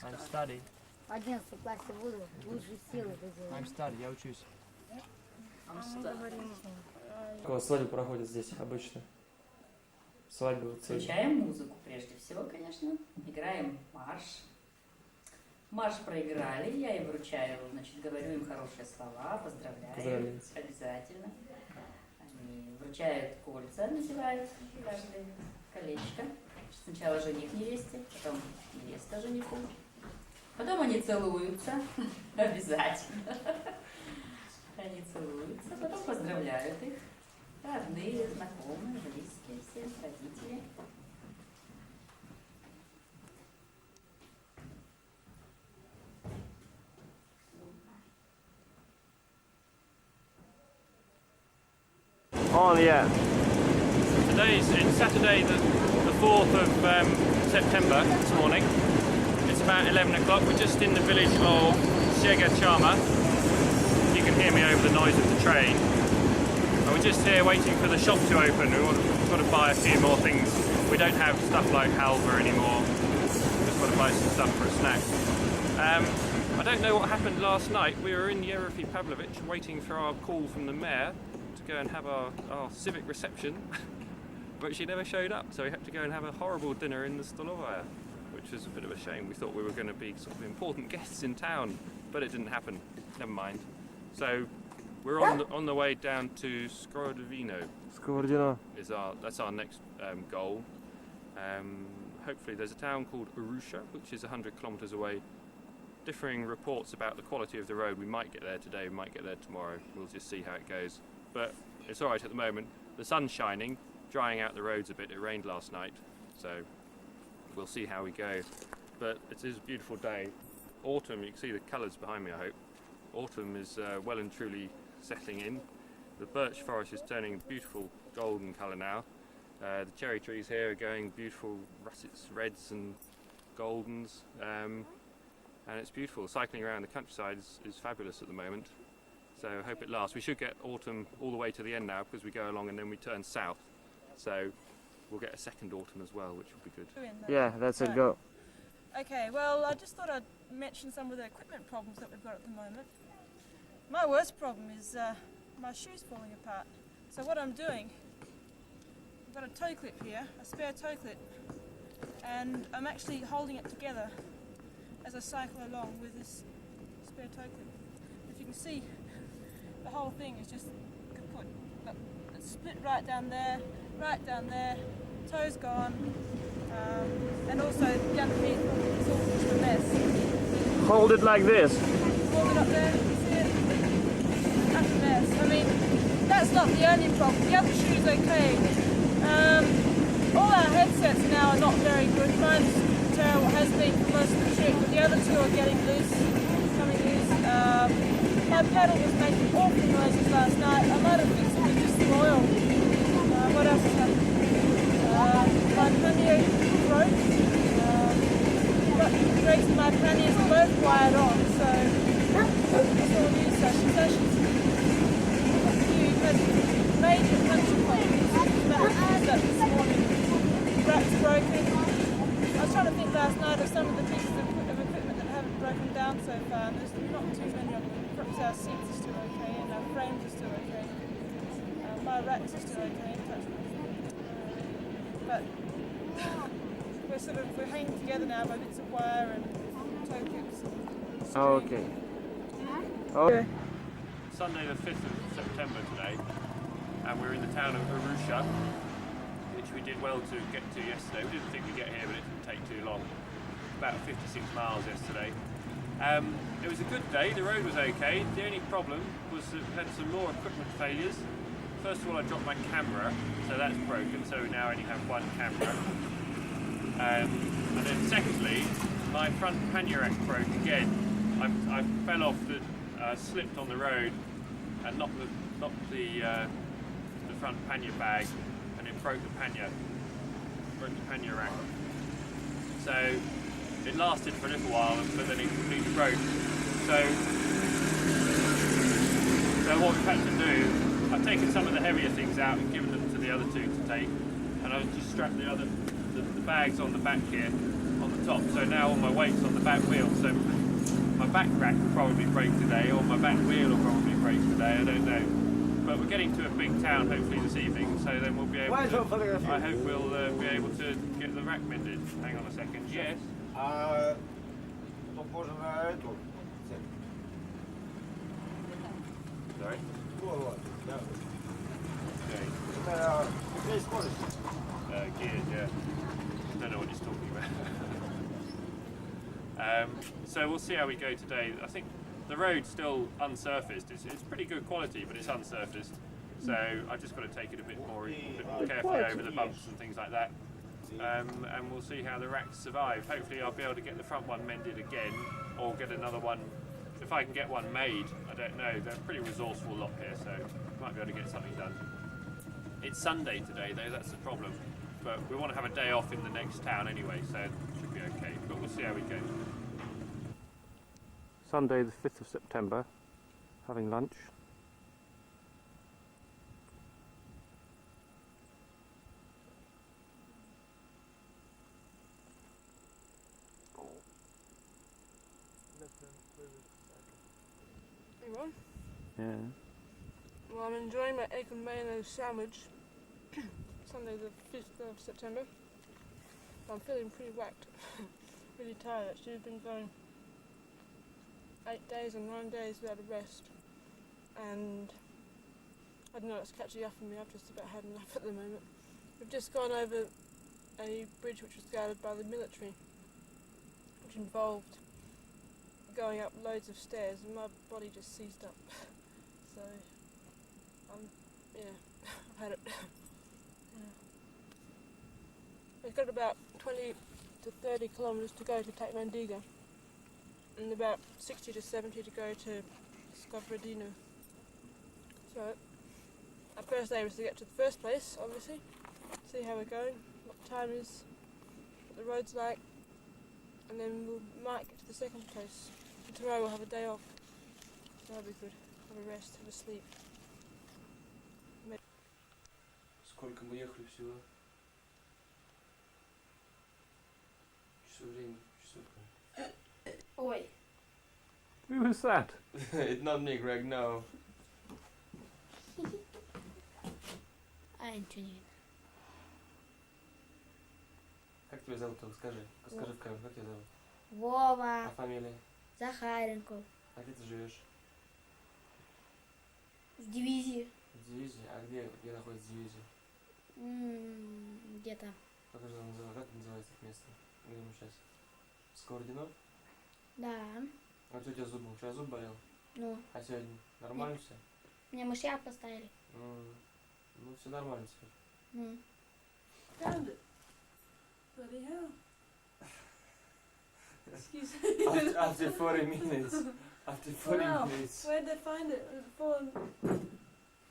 I'm study. 11 классе буду, лучшие силы выделить. I'm study, я учусь. Мы говорим, Какая свадьба проходит здесь обычно? Свадьбы цель. Включаем музыку прежде всего, конечно. Играем марш. Марш проиграли, я им вручаю, значит, говорю им хорошие слова, поздравляю. Обязательно. Они вручают кольца, надевают каждое колечко. Сначала жених невесте, потом невеста жениху. Потом они целуются, обязательно. Они целуются, потом поздравляют их. Родные, знакомые, близкие, все, родители. On, yeah. It's Saturday the 4th of September this morning. It's about 11 o'clock. We're just in the village of Mogocha. You can hear me over the noise of the train. And we're just here waiting for the shop to open. We've got to buy a few more things. We don't have stuff like halva anymore. Just got to buy some stuff for a snack. I don't know what happened last night. We were in Yerofey Pavlovich waiting for our call from the mayor to go and have our civic reception, but she never showed up, so we had to go and have a horrible dinner in the Stolovaya, which was a bit of a shame. We thought we were going to be sort of important guests in town, but it didn't happen. Never mind. So we're on the way down to Skorodzino. Skorodzino. That's our next goal. Hopefully there's a town called Arusha, which is 100 kilometers away. Differing reports about the quality of the road. We might get there today, we might get there tomorrow. We'll just see how it goes. But it's alright at the moment. The sun's shining, drying out the roads a bit. It rained last night, so we'll see how we go. But it is a beautiful day. Autumn, you can see the colours behind me, I hope. Autumn is well and truly settling in. The birch forest is turning beautiful golden colour now. The cherry trees here are going beautiful russets, reds and goldens. And it's beautiful. Cycling around the countryside is fabulous at the moment. So I hope it lasts. We should get autumn all the way to the end now because we go along and then we turn south. So we'll get a second autumn as well, which will be good. Yeah, that's a go. Okay, well, I just thought I'd mention some of the equipment problems that we've got at the moment. My worst problem is my shoes falling apart. So what I'm doing, I've got a toe clip here, a spare toe clip, and I'm actually holding it together as I cycle along with this spare toe clip. If you can see, the whole thing is just kaput. Look, it's split right down there, toe's gone, and also the underneath is all just a mess. Hold it like this. Hold it up there, see it? That's a mess. I mean, that's not the only problem. The other shoe's okay. All our headsets now are not very good. Mine's terrible, has been for most of the trip, but the other two are getting loose, coming loose. My pedal was making awful noises last night. I might have fixed it with just some oil. What else has happened? My pannier broke. Got the brakes and my panniers are both wired on, so that's all new sessions. You've had major puncture problems. That this morning. Rack's broken. I was trying to think last night of some of the pieces of equipment that haven't broken down so far. There's not too many of them. Perhaps our seats are still okay and our frames are still okay. My racks are still okay. But we're hanging together now by bits of wire and toe clips. Oh, okay. Okay. Sunday the 5th of September today, and we're in the town of Mogocha, which we did well to get to yesterday. We didn't think we'd get here, but it didn't take too long. About 56 miles yesterday. It was a good day, the road was okay. The only problem was that we had some more equipment failures. First of all, I dropped my camera, so that's broken, so we now only have one camera. And then secondly, my front pannier rack broke again. I fell off, slipped on the road and knocked the front pannier bag, and it broke the pannier rack. So it lasted for a little while, but then it completely broke. So what we've had to do, I've taken some of the heavier things out and given them to the other two to take, and I've just strapped the bags on the back here, on the top. So now all my weight's on the back wheel. So my back rack will probably break today, or my back wheel will probably break today. I don't know. But we're getting to a big town hopefully this evening, so then we'll be able to. I hope we'll be able to get the rack mended. Hang on a second. Yes. Sorry. Okay. Gears, yeah. Don't know what he's talking about. So we'll see how we go today. I think the road's still unsurfaced. It's pretty good quality, but it's unsurfaced. So I've just got to take it a bit more carefully over the bumps and things like that. And we'll see how the racks survive. Hopefully I'll be able to get the front one mended again, or get another one. If I can get one made, I don't know. They're a pretty resourceful lot here, so might be able to get something done. It's Sunday today though, that's the problem. But we want to have a day off in the next town anyway, so it should be okay. But we'll see how we go. Sunday the 5th of September, having lunch. Anyone? Yeah. Well, I'm enjoying my egg and mayonnaise sandwich. Sunday the 5th of September. I'm feeling pretty whacked. Really tired actually. I've been going 8 days and 9 days without a rest. And I don't know, it's catching up on me. I've just about had enough at the moment. We've just gone over a bridge which was guarded by the military, which involved going up loads of stairs, and my body just seized up. So, yeah, I've had it. Yeah. We've got about 20 to 30 kilometres to go to Takmandiga, and about 60 to 70 to go to Skobrodino. So, our first aim is to get to the first place, obviously, see how we're going, what the time is, what the road's like, and then we might get to the second place. And tomorrow we'll have a day off, so that'll be good. have a rest, have a sleep. Сколько мы ехали всего? Часов времени, часов. Oi. Who was that? It's not me, Greg, no. Антонин. Как тебя зовут? Скажи. Скажи в камеру, как тебя зовут? Вова. А фамилия? Захаренко. А где ты живешь? В дивизии. В дивизии? А где находится дивизия? Где-то. Как называется это место? Где мы сейчас? Сковородино? Да. А что у тебя зуб был? Вчера зуб болел? Ну. А сегодня нормально все? Мне мышьяк поставили. Ну, все нормально теперь. Ну. Found it. Bloody hell. Excuse me. After 40 minutes. After 40 Wow. minutes. Where'd they find it?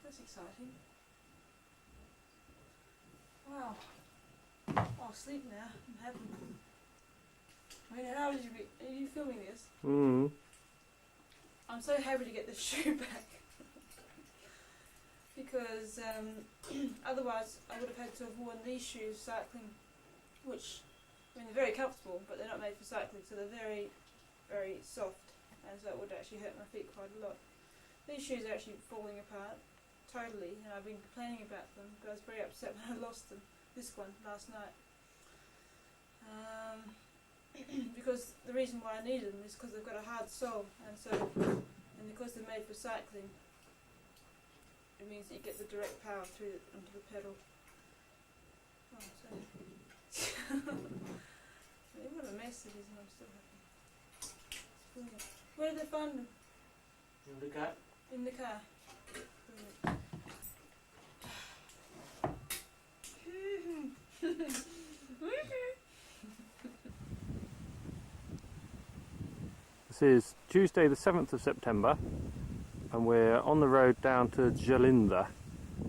That's exciting. Wow. I'll sleep now. I'm happy. I mean, how did you be? Are you filming this? Mm. I'm so happy to get this shoe back. Because otherwise I would have had to have worn these shoes cycling, which, I mean, they're very comfortable, but they're not made for cycling, so they're very, very soft, and so it would actually hurt my feet quite a lot. These shoes are actually falling apart totally, and I've been complaining about them, but I was very upset when I lost them, this one, last night. Because the reason why I needed them is because they've got a hard sole, and because they're made for cycling, it means that you get the direct power through onto the pedal. Oh, so what a mess it is, and I'm still happy. It's brilliant. Where did they find them? In the car? In the car. Brilliant. This is Tuesday the 7th of September and we're on the road down to Jalinda,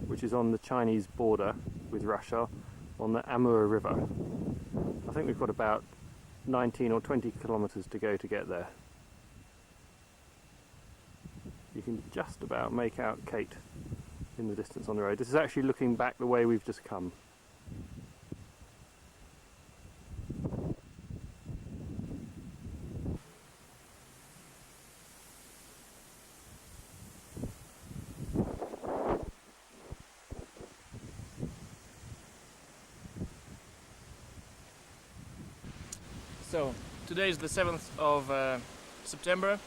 which is on the Chinese border with Russia on the Amur River. I think we've got about 19 or 20 kilometres to go to get there. You can just about make out Kate in the distance on the road. This is actually looking back the way we've just come. So, today is the 7th of September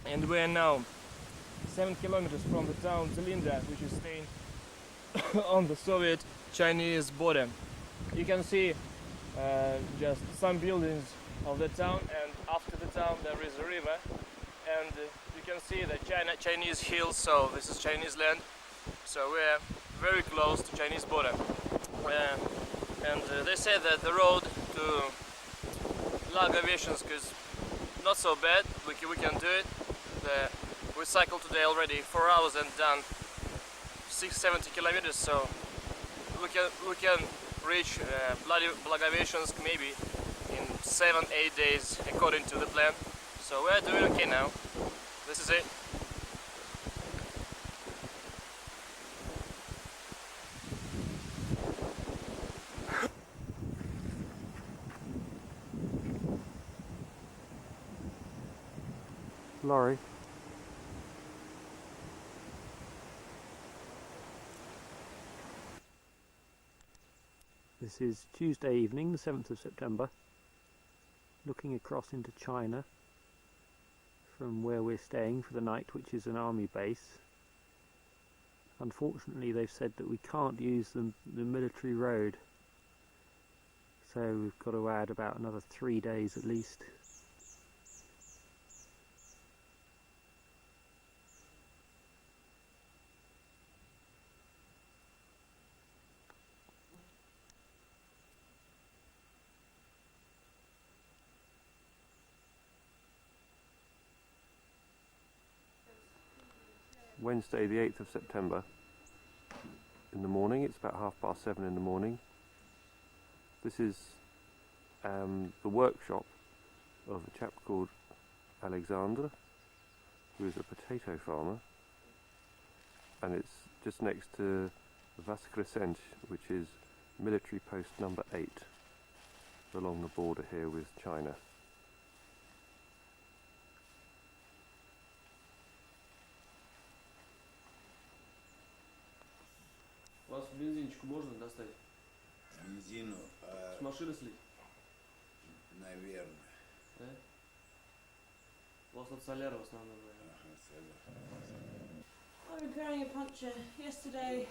and we are now 7 kilometers from the town Zelinda, which is staying on the Soviet-Chinese border. You can see just some buildings of the town, and after the town there is a river, and you can see the Chinese hills, so this is Chinese land. So we're very close to Chinese border. And they say that the road to Lagoveshchensk is not so bad, we can do it. We cycled today already 4 hours and done 670 kilometers, so we can reach Blagoveshchensk maybe in 7-8 days according to the plan. So we're doing okay now. This is it. Lorry. This is Tuesday evening, the 7th of September, looking across into China from where we're staying for the night, which is an army base. Unfortunately, they've said that we can't use the military road, so we've got to add about another 3 days at least. Wednesday the 8th of September in the morning, it's about 7:30 in the morning. This is the workshop of a chap called Alexander, with a potato farmer, and it's just next to Vaskresench, which is military post number 8 along the border here with China. У вас бензинчику можно достать? Бензину, С машины слить? наверное. Да? У вас тут соляра в основном, наверное. I'm repairing a puncture. Yesterday,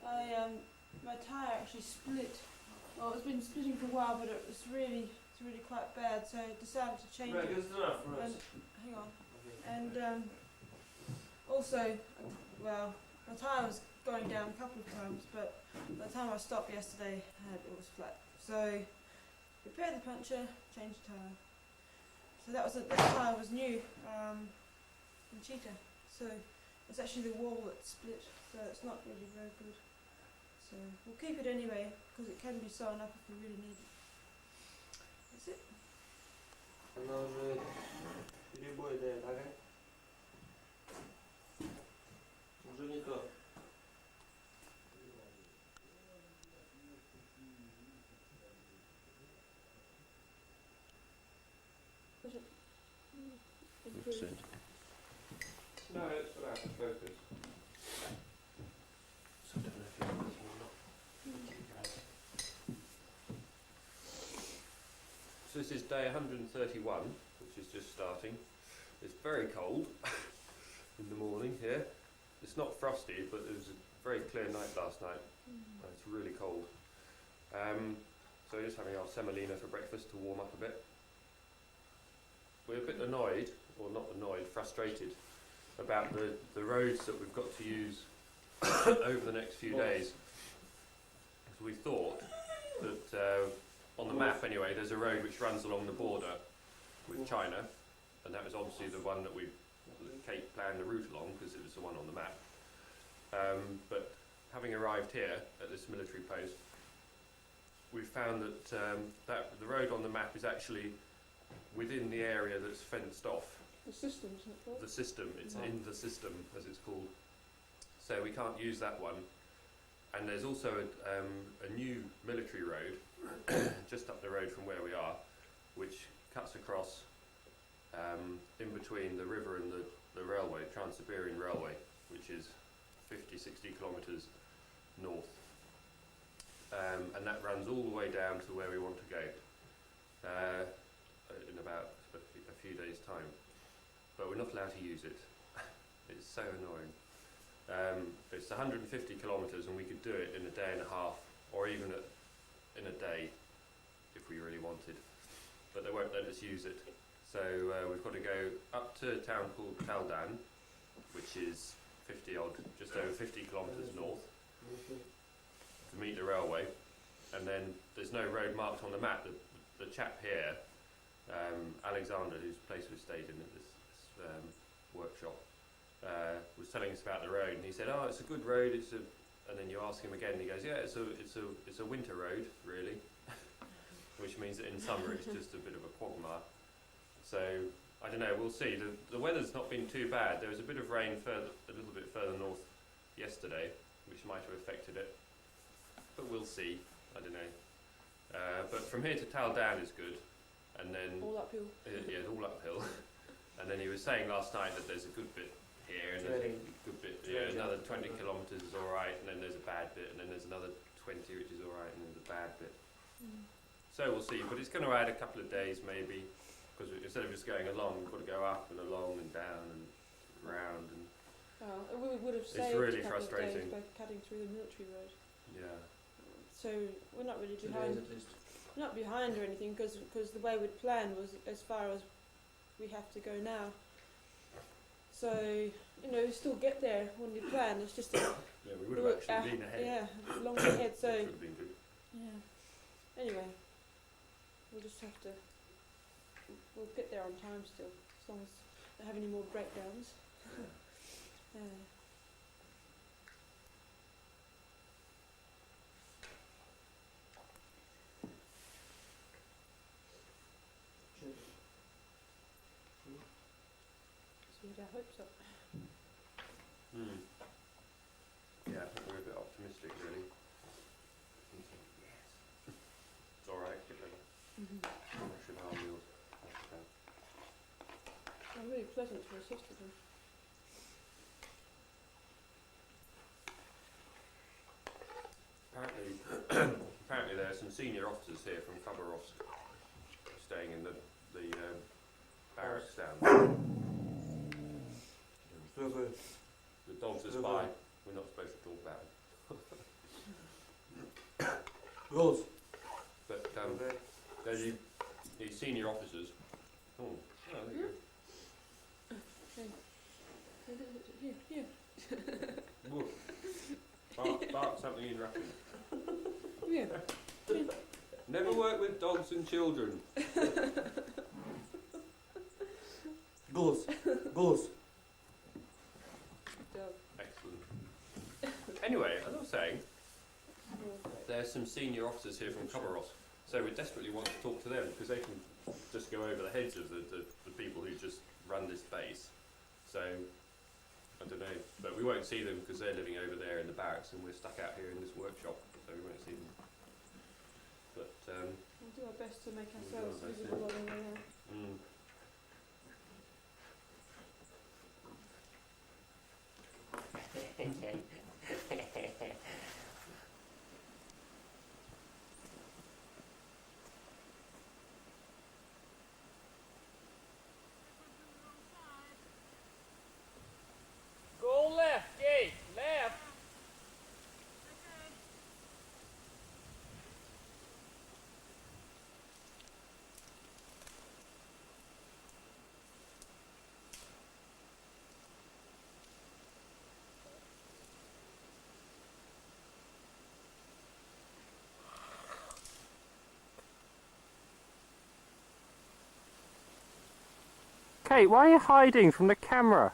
my tyre actually split. Well, it's been splitting for a while, but it's really quite bad. So I decided to change Right, it. good enough for us. Hang on. Okay. And also, well, my tyre was going down a couple of times, but by the time I stopped yesterday, it was flat. So repaired the puncture, changed the tyre. So that tyre was new from Cheetah. So it's actually the wall that split, so it's not really very good. So we'll keep it anyway, because it can be sewn up if we really need it. That's it. Она уже перебой дает, ага. Уже не то. No, it's without the focus. So I don't know if you're working or not. So this is day 131, which is just starting. It's very cold in the morning here. It's not frosty, but it was a very clear night last night. It's really cold. So we're just having our semolina for breakfast to warm up a bit. We're a bit annoyed, or not annoyed, frustrated about the roads that we've got to use over the next few days. So we thought that on the map anyway, there's a road which runs along the border with China, and that was obviously the one that Kate planned the route along because it was the one on the map. But having arrived here at this military post, we found that the road on the map is actually within the area that's fenced off. The system, isn't it? The system, it's in the system as it's called. So we can't use that one. And there's also a new military road just up the road from where we are, which cuts across in between the river and the railway, Trans-Siberian Railway, which is 50-60 kilometres north. And that runs all the way down to where we want to go in about a few days' time. But we're not allowed to use it. It's so annoying. It's 150 kilometres and we could do it in a day and a half, or even in a day if we really wanted. But they won't let us use it. So we've got to go up to a town called Taldan, which is just over 50 kilometres north, to meet the railway. And then there's no road marked on the map. The chap here, Alexander, whose place we stayed in at this workshop, was telling us about the road, and he said, "Oh, it's a good road. And then you ask him again, and he goes, "Yeah, it's a winter road, really," which means that in summer it's just a bit of a quagmire. So I don't know. We'll see. The weather's not been too bad. There was a bit of rain a little bit further north yesterday, which might have affected it, but we'll see. I don't know. But from here to Taldan is good, and then All uphill. yeah, it's all uphill. And then he was saying last night that there's a good bit here and there's a good bit, yeah, another 20 kilometres is alright, and then there's a bad bit, and then there's another 20 which is alright, and then there's a bad bit. So we'll see, but it's going to add a couple of days maybe, because instead of just going along, we've got to go up and along and down and round. And We would have saved really a couple frustrating. of days by cutting through the military road. yeah, So we're not really 2 behind. days at least. We're not behind or anything, because the way we'd planned was as far as we have to go now. So we still get there when we plan. It's just yeah, we would have actually been ahead. Yeah, long ahead. So Which would have been good. yeah. Anyway, we'll just have to. We'll get there on time still, as long as they don't have any more breakdowns. Yeah. So we I hope so. Yeah, I think we're a bit optimistic, really. Yes. It's alright, get rid of our meals. They're really pleasant to assist with them. Apparently there are some senior officers here from Khabarovsk staying in the barracks down there. The dogs are spy. We're not supposed to talk about them. Rules. But there's these senior officers. Oh, there you Here. go. Bark something in Russian. Here. Never work with dogs and children. Голос. Голос. Excellent. Anyway, as I was saying, there's some senior officers here from Khabarovsk, so we desperately want to talk to them because they can just go over the heads of the people who just run this base. So, I don't know, but we won't see them because they're living over there in the barracks and we're stuck out here in this workshop, so we won't see them. But We'll do our best to make do ourselves our best, visible while we're there. Go left, gate, left. Kate, why are you hiding from the camera?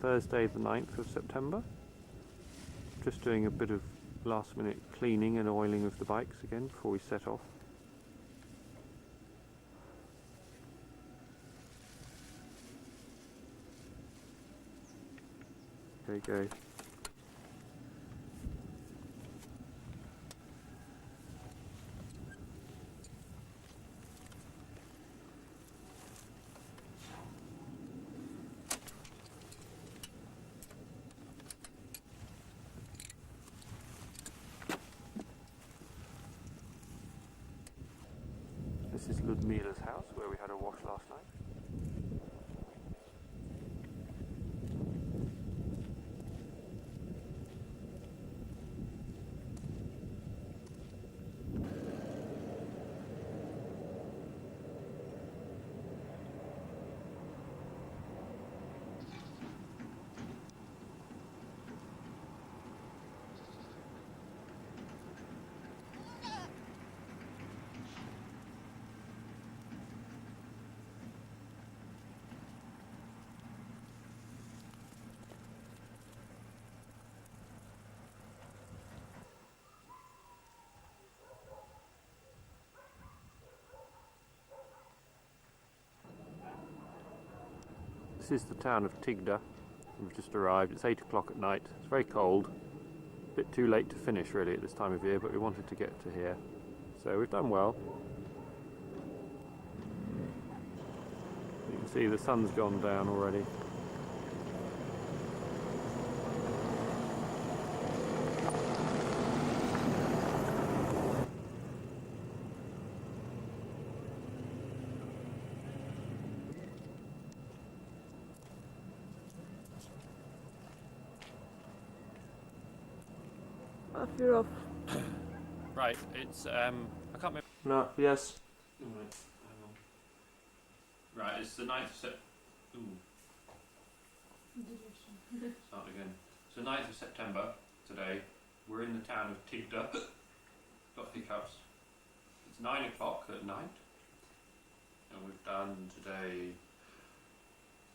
Thursday the 9th of September. Just doing a bit of last minute cleaning and oiling of the bikes again before we set off. There you go. This is Ludmila's house where we had a wash last night. This is the town of Tigda. We've just arrived. It's 8 o'clock at night. It's very cold. A bit too late to finish really at this time of year, but we wanted to get to here. So we've done well. You can see the sun's gone down already. Off, you're off. Right, it's I can't remember. No, yes. Right, hang on. Right, it's the 9th of September. Start again. So 9th of September today. We're in the town of Tigda. Got hiccups. It's 9 o'clock at night, and we've done today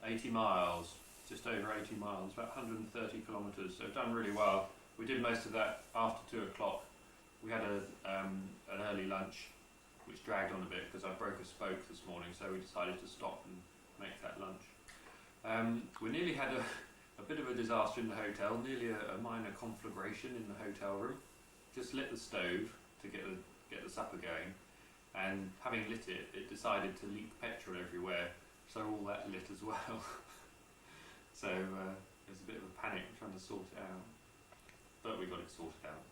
80 miles, just over 80 miles, about 130 kilometres. So we've done really well. We did most of that after 2 o'clock. We had an early lunch, which dragged on a bit because I broke a spoke this morning, so we decided to stop and make that lunch. We nearly had a bit of a disaster in the hotel, nearly a minor conflagration in the hotel room. Just lit the stove to get the supper going, and having lit it, it decided to leak petrol everywhere, so all that lit as well. So it was a bit of a panic trying to sort it out, but we got it sorted out.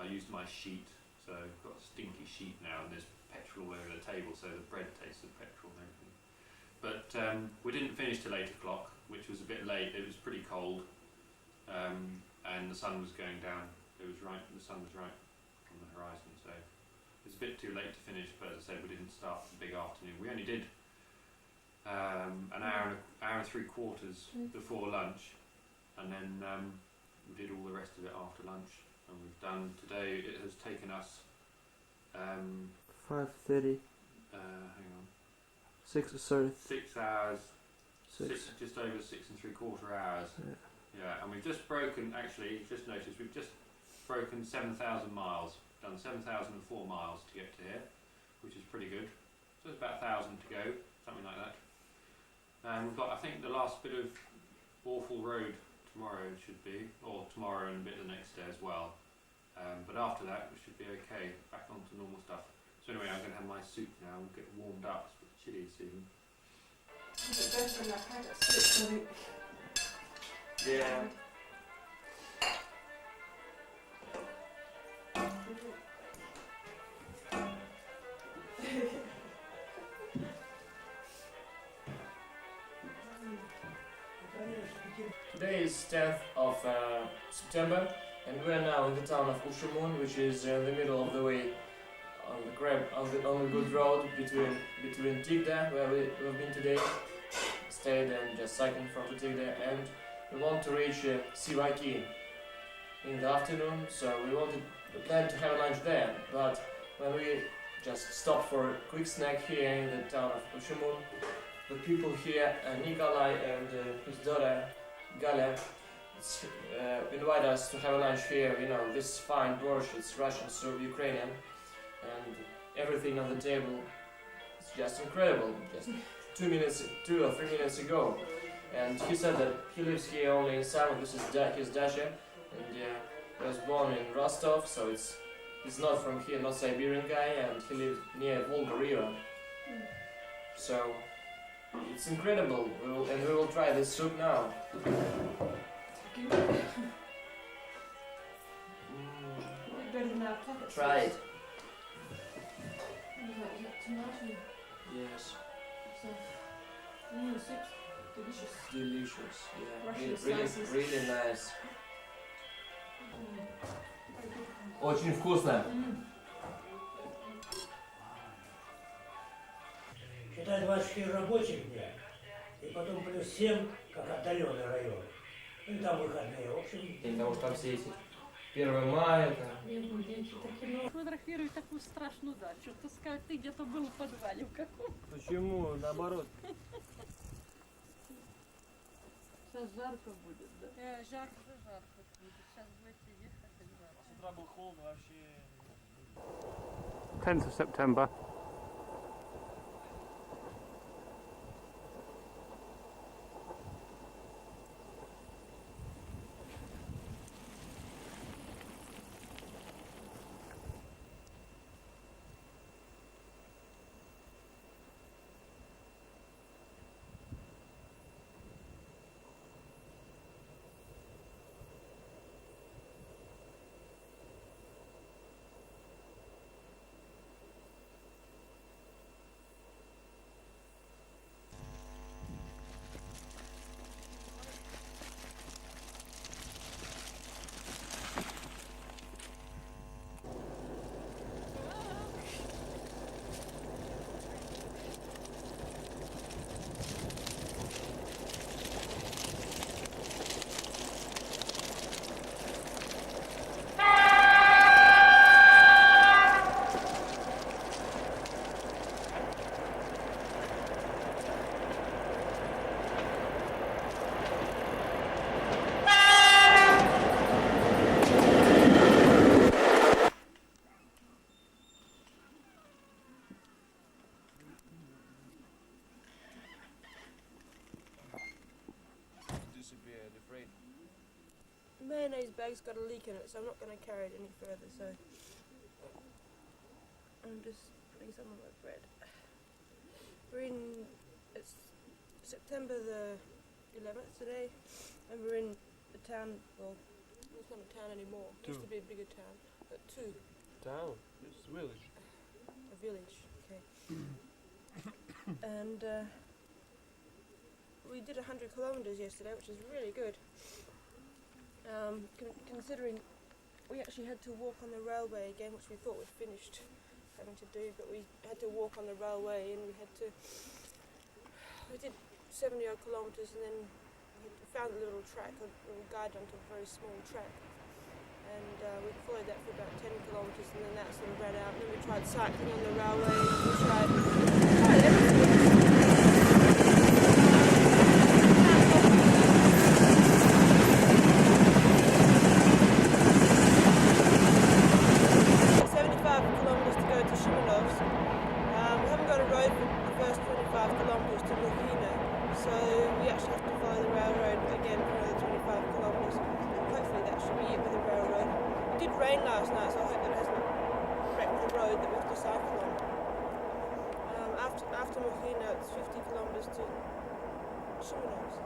I used my sheet, so I've got a stinky sheet now, and there's petrol all over the table, so the bread tastes of petrol and everything. But we didn't finish till 8 o'clock, which was a bit late. It was pretty cold, and the sun was going down. It was right, the sun was right on the horizon, so it was a bit too late to finish, but as I said, we didn't start the big afternoon. We only did an hour and 3/4 before lunch, and then we did all the rest of it after lunch. And we've done today, it has taken us 5:30. hang on, 6, sorry. 6 hours, 6. just over 6 3/4 hours. Yeah, and we've just broken, actually, you've just noticed, we've just broken 7,000 miles, done 7,004 miles to get to here, which is pretty good. So there's about 1,000 to go, something like that. And we've got, I think, the last bit of awful road tomorrow should be, or tomorrow and a bit the next day as well. But after that, we should be okay, back on to normal stuff. So anyway, I'm going to have my soup now and get warmed up. It's a bit chilly this evening. Yeah. Today is 10th of September, and we are now in the town of Ushamun, which is in the middle of the way on the good road between Tigda, where we've been today, stayed and just cycling from the Tigda, and we want to reach Sivaki in the afternoon, so we planned to have lunch there, but when we just stopped for a quick snack here in the town of Ushamun, the people here, Nikolai and his daughter Galia, invite us to have a lunch here. You know, this fine borscht, it's Russian, Serb, Ukrainian, and everything on the table is just incredible. Just 2 or 3 minutes ago, and he said that he lives here only in summer. This is his dacha, and he was born in Rostov, so he's not from here, not Siberian guy, and he lives near Volga River. So it's incredible, and we will try this soup now. Try it. Yes. Delicious. Yeah. Really nice. Очень вкусно. Считай 24 рабочих дня, и потом плюс 7, как отдаленный район. Ну и там выходные, в общем. Потому что там все эти 1 мая, там. Фотографируй такую страшную дачу. Ты скажешь, ты где-то был в подвале в каком? Почему? Наоборот. Сейчас жарко будет, да? Жарко будет. Сейчас будете ехать, так жарко. С утра был холодно вообще. 10th of September. afraid. Mayonnaise bag's got a leak in it, so I'm not going to carry it any further. So I'm just putting some on my bread. It's September the 11th today, and we're in a town. Well, it's not a town anymore. It used to be a bigger town, but two. Town? It's a village. A village, okay. And we did 100 kilometres yesterday, which is really good. Considering we actually had to walk on the railway again, which we thought we'd finished having to do, but we had to walk on the railway, and we did 70 odd kilometres, and then we found a little track, a little guide onto a very small track, and we followed that for about 10 kilometres, and then that sort of ran out, and then we tried cycling on the railway, and we tried everything. 75 kilometres to go to Shimanovs. We haven't got a road for the first 25 kilometres to Mogocha, so we actually have to follow the railroad again for another 25 kilometres. Hopefully that should be it with the railroad. It did rain last night, so I hope that hasn't wrecked the road that we have to cycle on. After Mogocha, it's 50 kilometres to Shimanovs.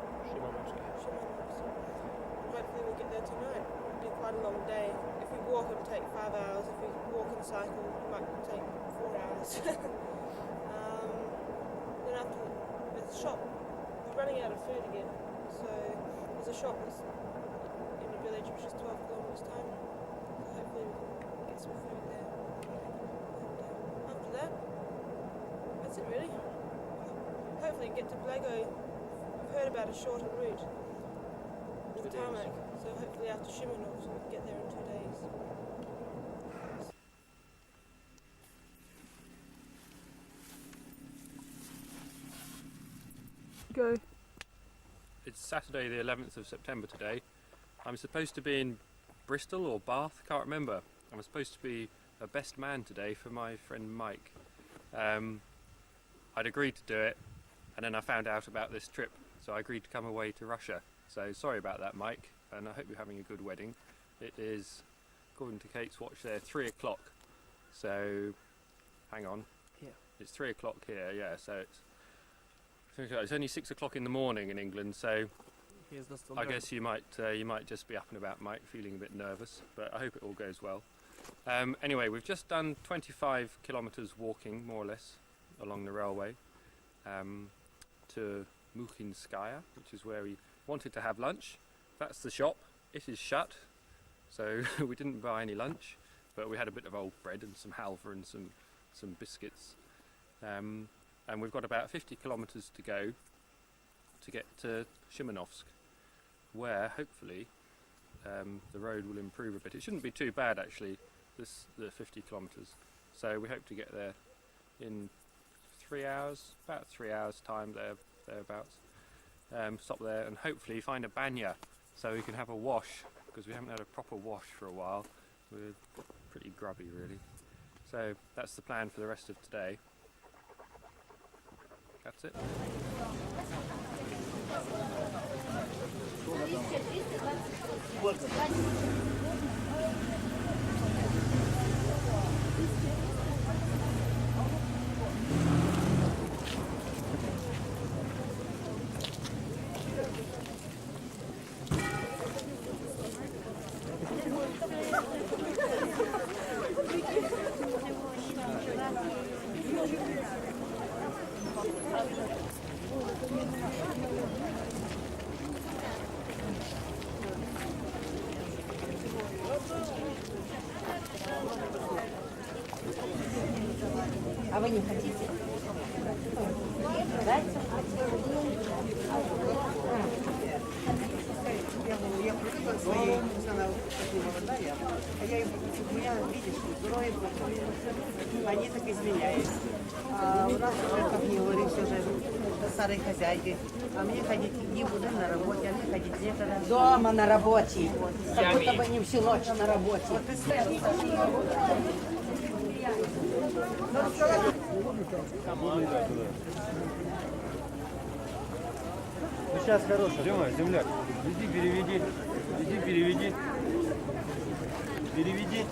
Hopefully we'll get there tonight. It'll be quite a long day. If we walk, it'll take 5 hours. If we walk and cycle, it might take 4 hours. Then after there's a shop, we're running out of food again. So there's a shop that's in a village which is 12 kilometres time. So hopefully we can get some food there. And after that, that's it really. Hopefully get to Blago. I've heard about a shorter route. With tarmac, so hopefully after Shimanovs we can get there in 2 days. Go. It's Saturday the 11th of September today. I'm supposed to be in Bristol or Bath, can't remember. I'm supposed to be a best man today for my friend Mike. I'd agreed to do it, and then I found out about this trip, so I agreed to come away to Russia. So sorry about that, Mike, and I hope you're having a good wedding. It is, according to Kate's watch there, 3 o'clock. So, hang on. Here. It's 3 o'clock here, yeah, so it's only 6 o'clock in the morning in England, so I guess you might just be up and about, Mike, feeling a bit nervous, but I hope it all goes well. Anyway, we've just done 25 kilometres walking, more or less, along the railway to Mukhinskaya, which is where we wanted to have lunch. That's the shop. It is shut, so we didn't buy any lunch, but we had a bit of old bread and some halva and some biscuits. And we've got about 50 kilometres to go to get to Shimanovsk, where hopefully the road will improve a bit. It shouldn't be too bad actually, the 50 kilometres. So we hope to get there in 3 hours, about 3 hours time thereabouts. Stop there and hopefully find a banya so we can have a wash, because we haven't had a proper wash for a while. We're pretty grubby really. So that's the plan for the rest of today. That's it. А вы не хотите? Да? Я привыкла к своей, она такая молодая, а я у меня, видишь, кроет, они так изменяют. А у нас уже, как не говоришь, уже старой хозяйкой. А мне ходить не буду на работе, а мне ходить некогда. Дома на работе. Как будто бы не всю ночь на работе. Ну сейчас хорошо. Дема, земляк, иди переведи. Иди переведи. Переведи.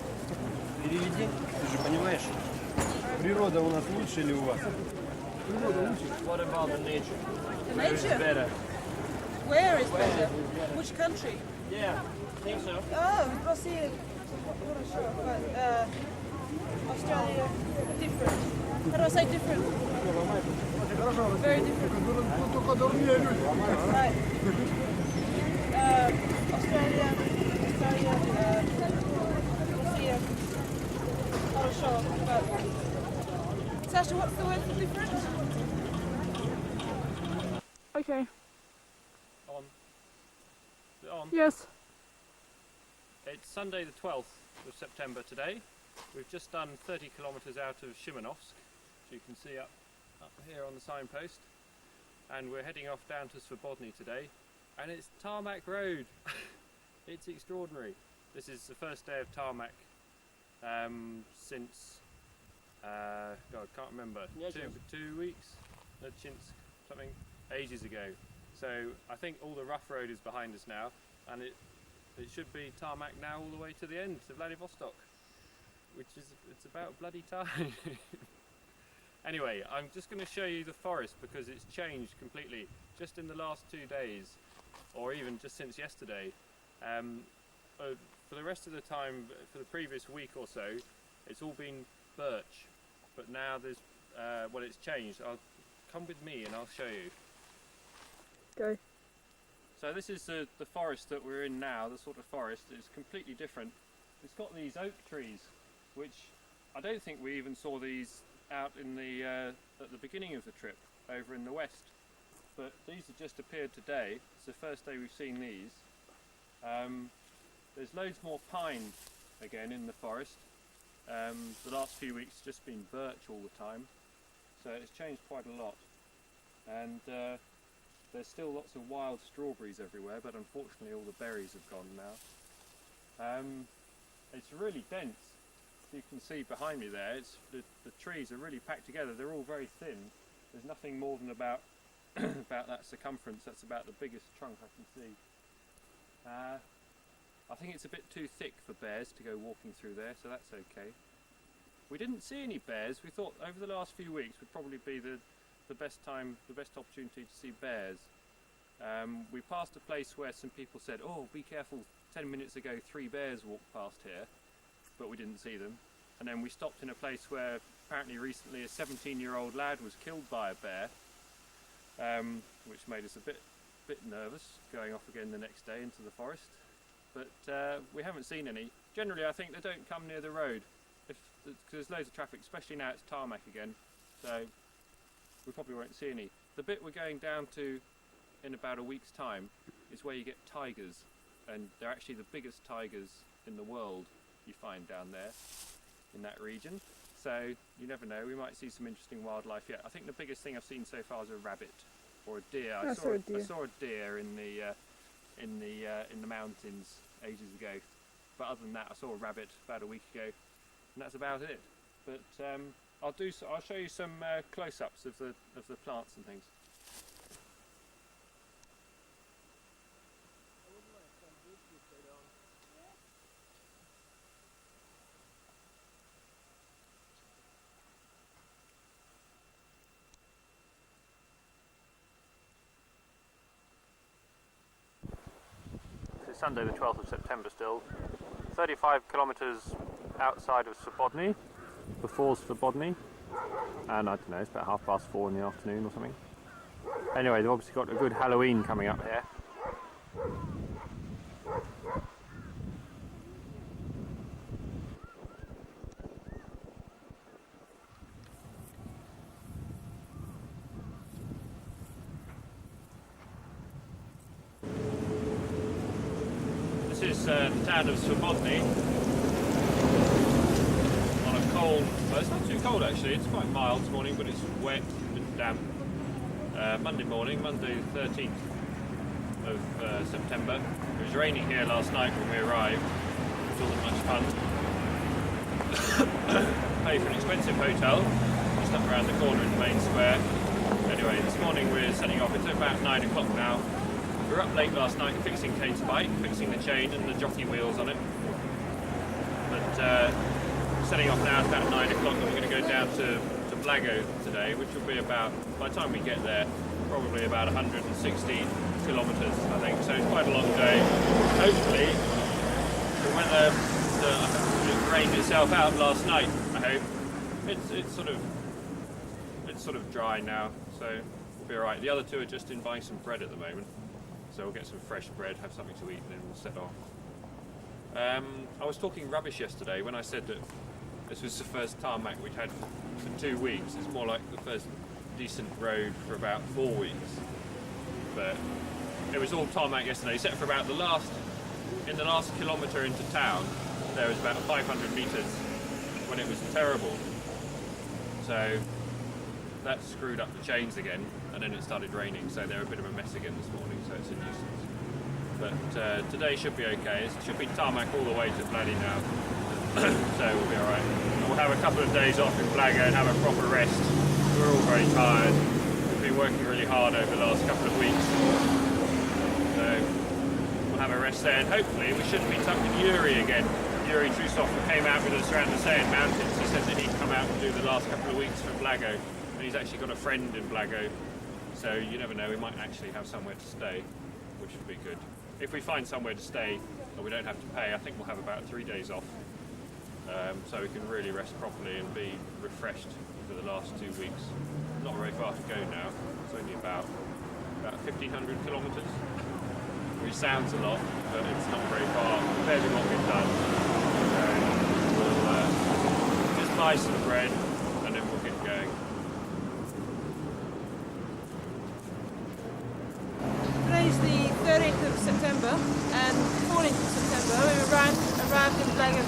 Переведи. Ты же понимаешь, природа у нас лучше или у вас? Природа лучше. What about the nature? The Where is nature? better? Where is better? Which country? Yeah, I think so. Oh, Brazil. But Australia, different. How do I say different? Very different. Right. Australia, Russia, хорошо. But Sasha, what's the word for different? Okay. On. Is it on? Yes. It's Sunday the 12th of September today. We've just done 30 kilometres out of Shimanovsk, which you can see up here on the signpost. And we're heading off down to Svobodny today. And it's tarmac road. It's extraordinary. This is the first day of tarmac since, God, I can't remember, two weeks? Since something ages ago. So I think all the rough road is behind us now, and it should be tarmac now all the way to the end, to Vladivostok, which is, it's about bloody time. Anyway, I'm just going to show you the forest because it's changed completely just in the last 2 days, or even just since yesterday. For the rest of the time, for the previous week or so, it's all been birch, but now there's, well, it's changed. Come with me and I'll show you. Go. So this is the forest that we're in now, the sort of forest. It's completely different. It's got these oak trees, which I don't think we even saw these out in the at the beginning of the trip over in the west. But these have just appeared today. It's the first day we've seen these. There's loads more pine again in the forest. The last few weeks it's just been birch all the time. So it's changed quite a lot. And there's still lots of wild strawberries everywhere, but unfortunately all the berries have gone now. It's really dense. You can see behind me there, the trees are really packed together. They're all very thin. There's nothing more than about about that circumference. That's about the biggest trunk I can see. I think it's a bit too thick for bears to go walking through there, so that's okay. We didn't see any bears. We thought over the last few weeks would probably be the best time, the best opportunity to see bears. We passed a place where some people said, "Oh, be careful, 10 minutes ago 3 bears walked past here," but we didn't see them. And then we stopped in a place where apparently recently a 17-year-old lad was killed by a bear, which made us a bit nervous going off again the next day into the forest. But we haven't seen any. Generally I think they don't come near the road, because there's loads of traffic, especially now it's tarmac again, so we probably won't see any. The bit we're going down to in about a week's time is where you get tigers, and they're actually the biggest tigers in the world you find down there in that region. So you never know, we might see some interesting wildlife yet. I think the biggest thing I've seen so far is a rabbit or a deer. I saw a deer in the mountains ages ago, but other than that I saw a rabbit about a week ago, and that's about it. But I'll show you some close-ups of the plants and things. It's Sunday the 12th of September still. 35 kilometres outside of Svobodny, before Svobodny, and I don't know, it's about 4:30 in the afternoon or something. Anyway, they've obviously got a good Halloween coming up here. This is the town of Svobodny. On a cold, well, it's not too cold actually, it's quite mild this morning, but it's wet and damp. Monday morning, Monday the 13th of September. It was raining here last night when we arrived. It wasn't much fun. Paid for an expensive hotel just up around the corner in the main square. Anyway, this morning we're setting off. It's about 9 o'clock now. We were up late last night fixing Kate's bike, fixing the chain and the jockey wheels on it. But setting off now, it's about 9 o'clock, and we're going to go down to Blago today, which will be about, by the time we get there, probably about 160 kilometres, I think. So it's quite a long day. Hopefully, the weather rained itself out last night, I hope. It's sort of dry now, so we'll be alright. The other two are just in buying some bread at the moment, so we'll get some fresh bread, have something to eat, and then we'll set off. I was talking rubbish yesterday when I said that this was the first tarmac we'd had for 2 weeks. It's more like the first decent road for about 4 weeks. But it was all tarmac yesterday, except for about the last kilometre into town, there was about 500 metres when it was terrible. So that screwed up the chains again, and then it started raining, so they're a bit of a mess again this morning, so it's a nuisance. But today should be okay. It should be tarmac all the way to Bloody now, so we'll be alright. We'll have a couple of days off in Blago and have a proper rest. We're all very tired. We've been working really hard over the last couple of weeks, so we'll have a rest there, and hopefully we shouldn't be tucked in Yuri again. Yuri Trusov, who came out with us around the Sayan Mountains, he said that he'd come out and do the last couple of weeks for Blago, and he's actually got a friend in Blago, so you never know, we might actually have somewhere to stay, which would be good. If we find somewhere to stay and we don't have to pay, I think we'll have about 3 days off, so we can really rest properly and be refreshed for the last 2 weeks. Not very far to go now, it's only about 1,500 kilometres, which sounds a lot, but it's not very far compared to what we've done. So we'll just buy some bread and then we'll get going. Today's the 13th of September, and 14th of September we arrived in Blago a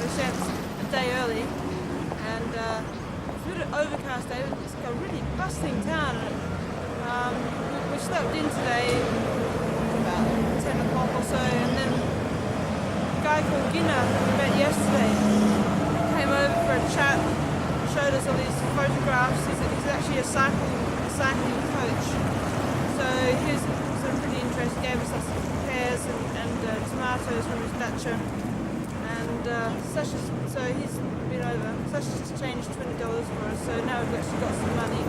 day early, and it's a bit of overcast day. It's a really bustling town. We slept in today about 10 o'clock or so, and then a guy called Gina, who we met yesterday, came over for a chat, showed us all these photographs. He's actually a cycling coach, so he's pretty interesting. Gave us some pears and tomatoes from his dacha, and so he's been over. Sasha's just changed $20 for us, so now we've actually got some money,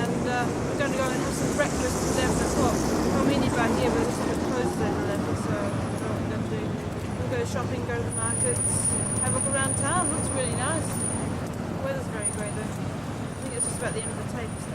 and we're going to go and have some breakfast at 11 o'clock. Well, minibar here, but it's a bit close to 11, so I don't know what we're going to do. We'll go shopping, go to the markets, have a look around town. Looks really nice. The weather's very great though. I think it's just about the end of the tape. So.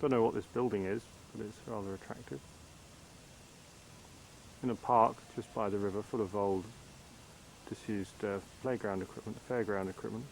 Don't know what this building is, but it's rather attractive. In a park just by the river, full of old, disused playground equipment, fairground equipment.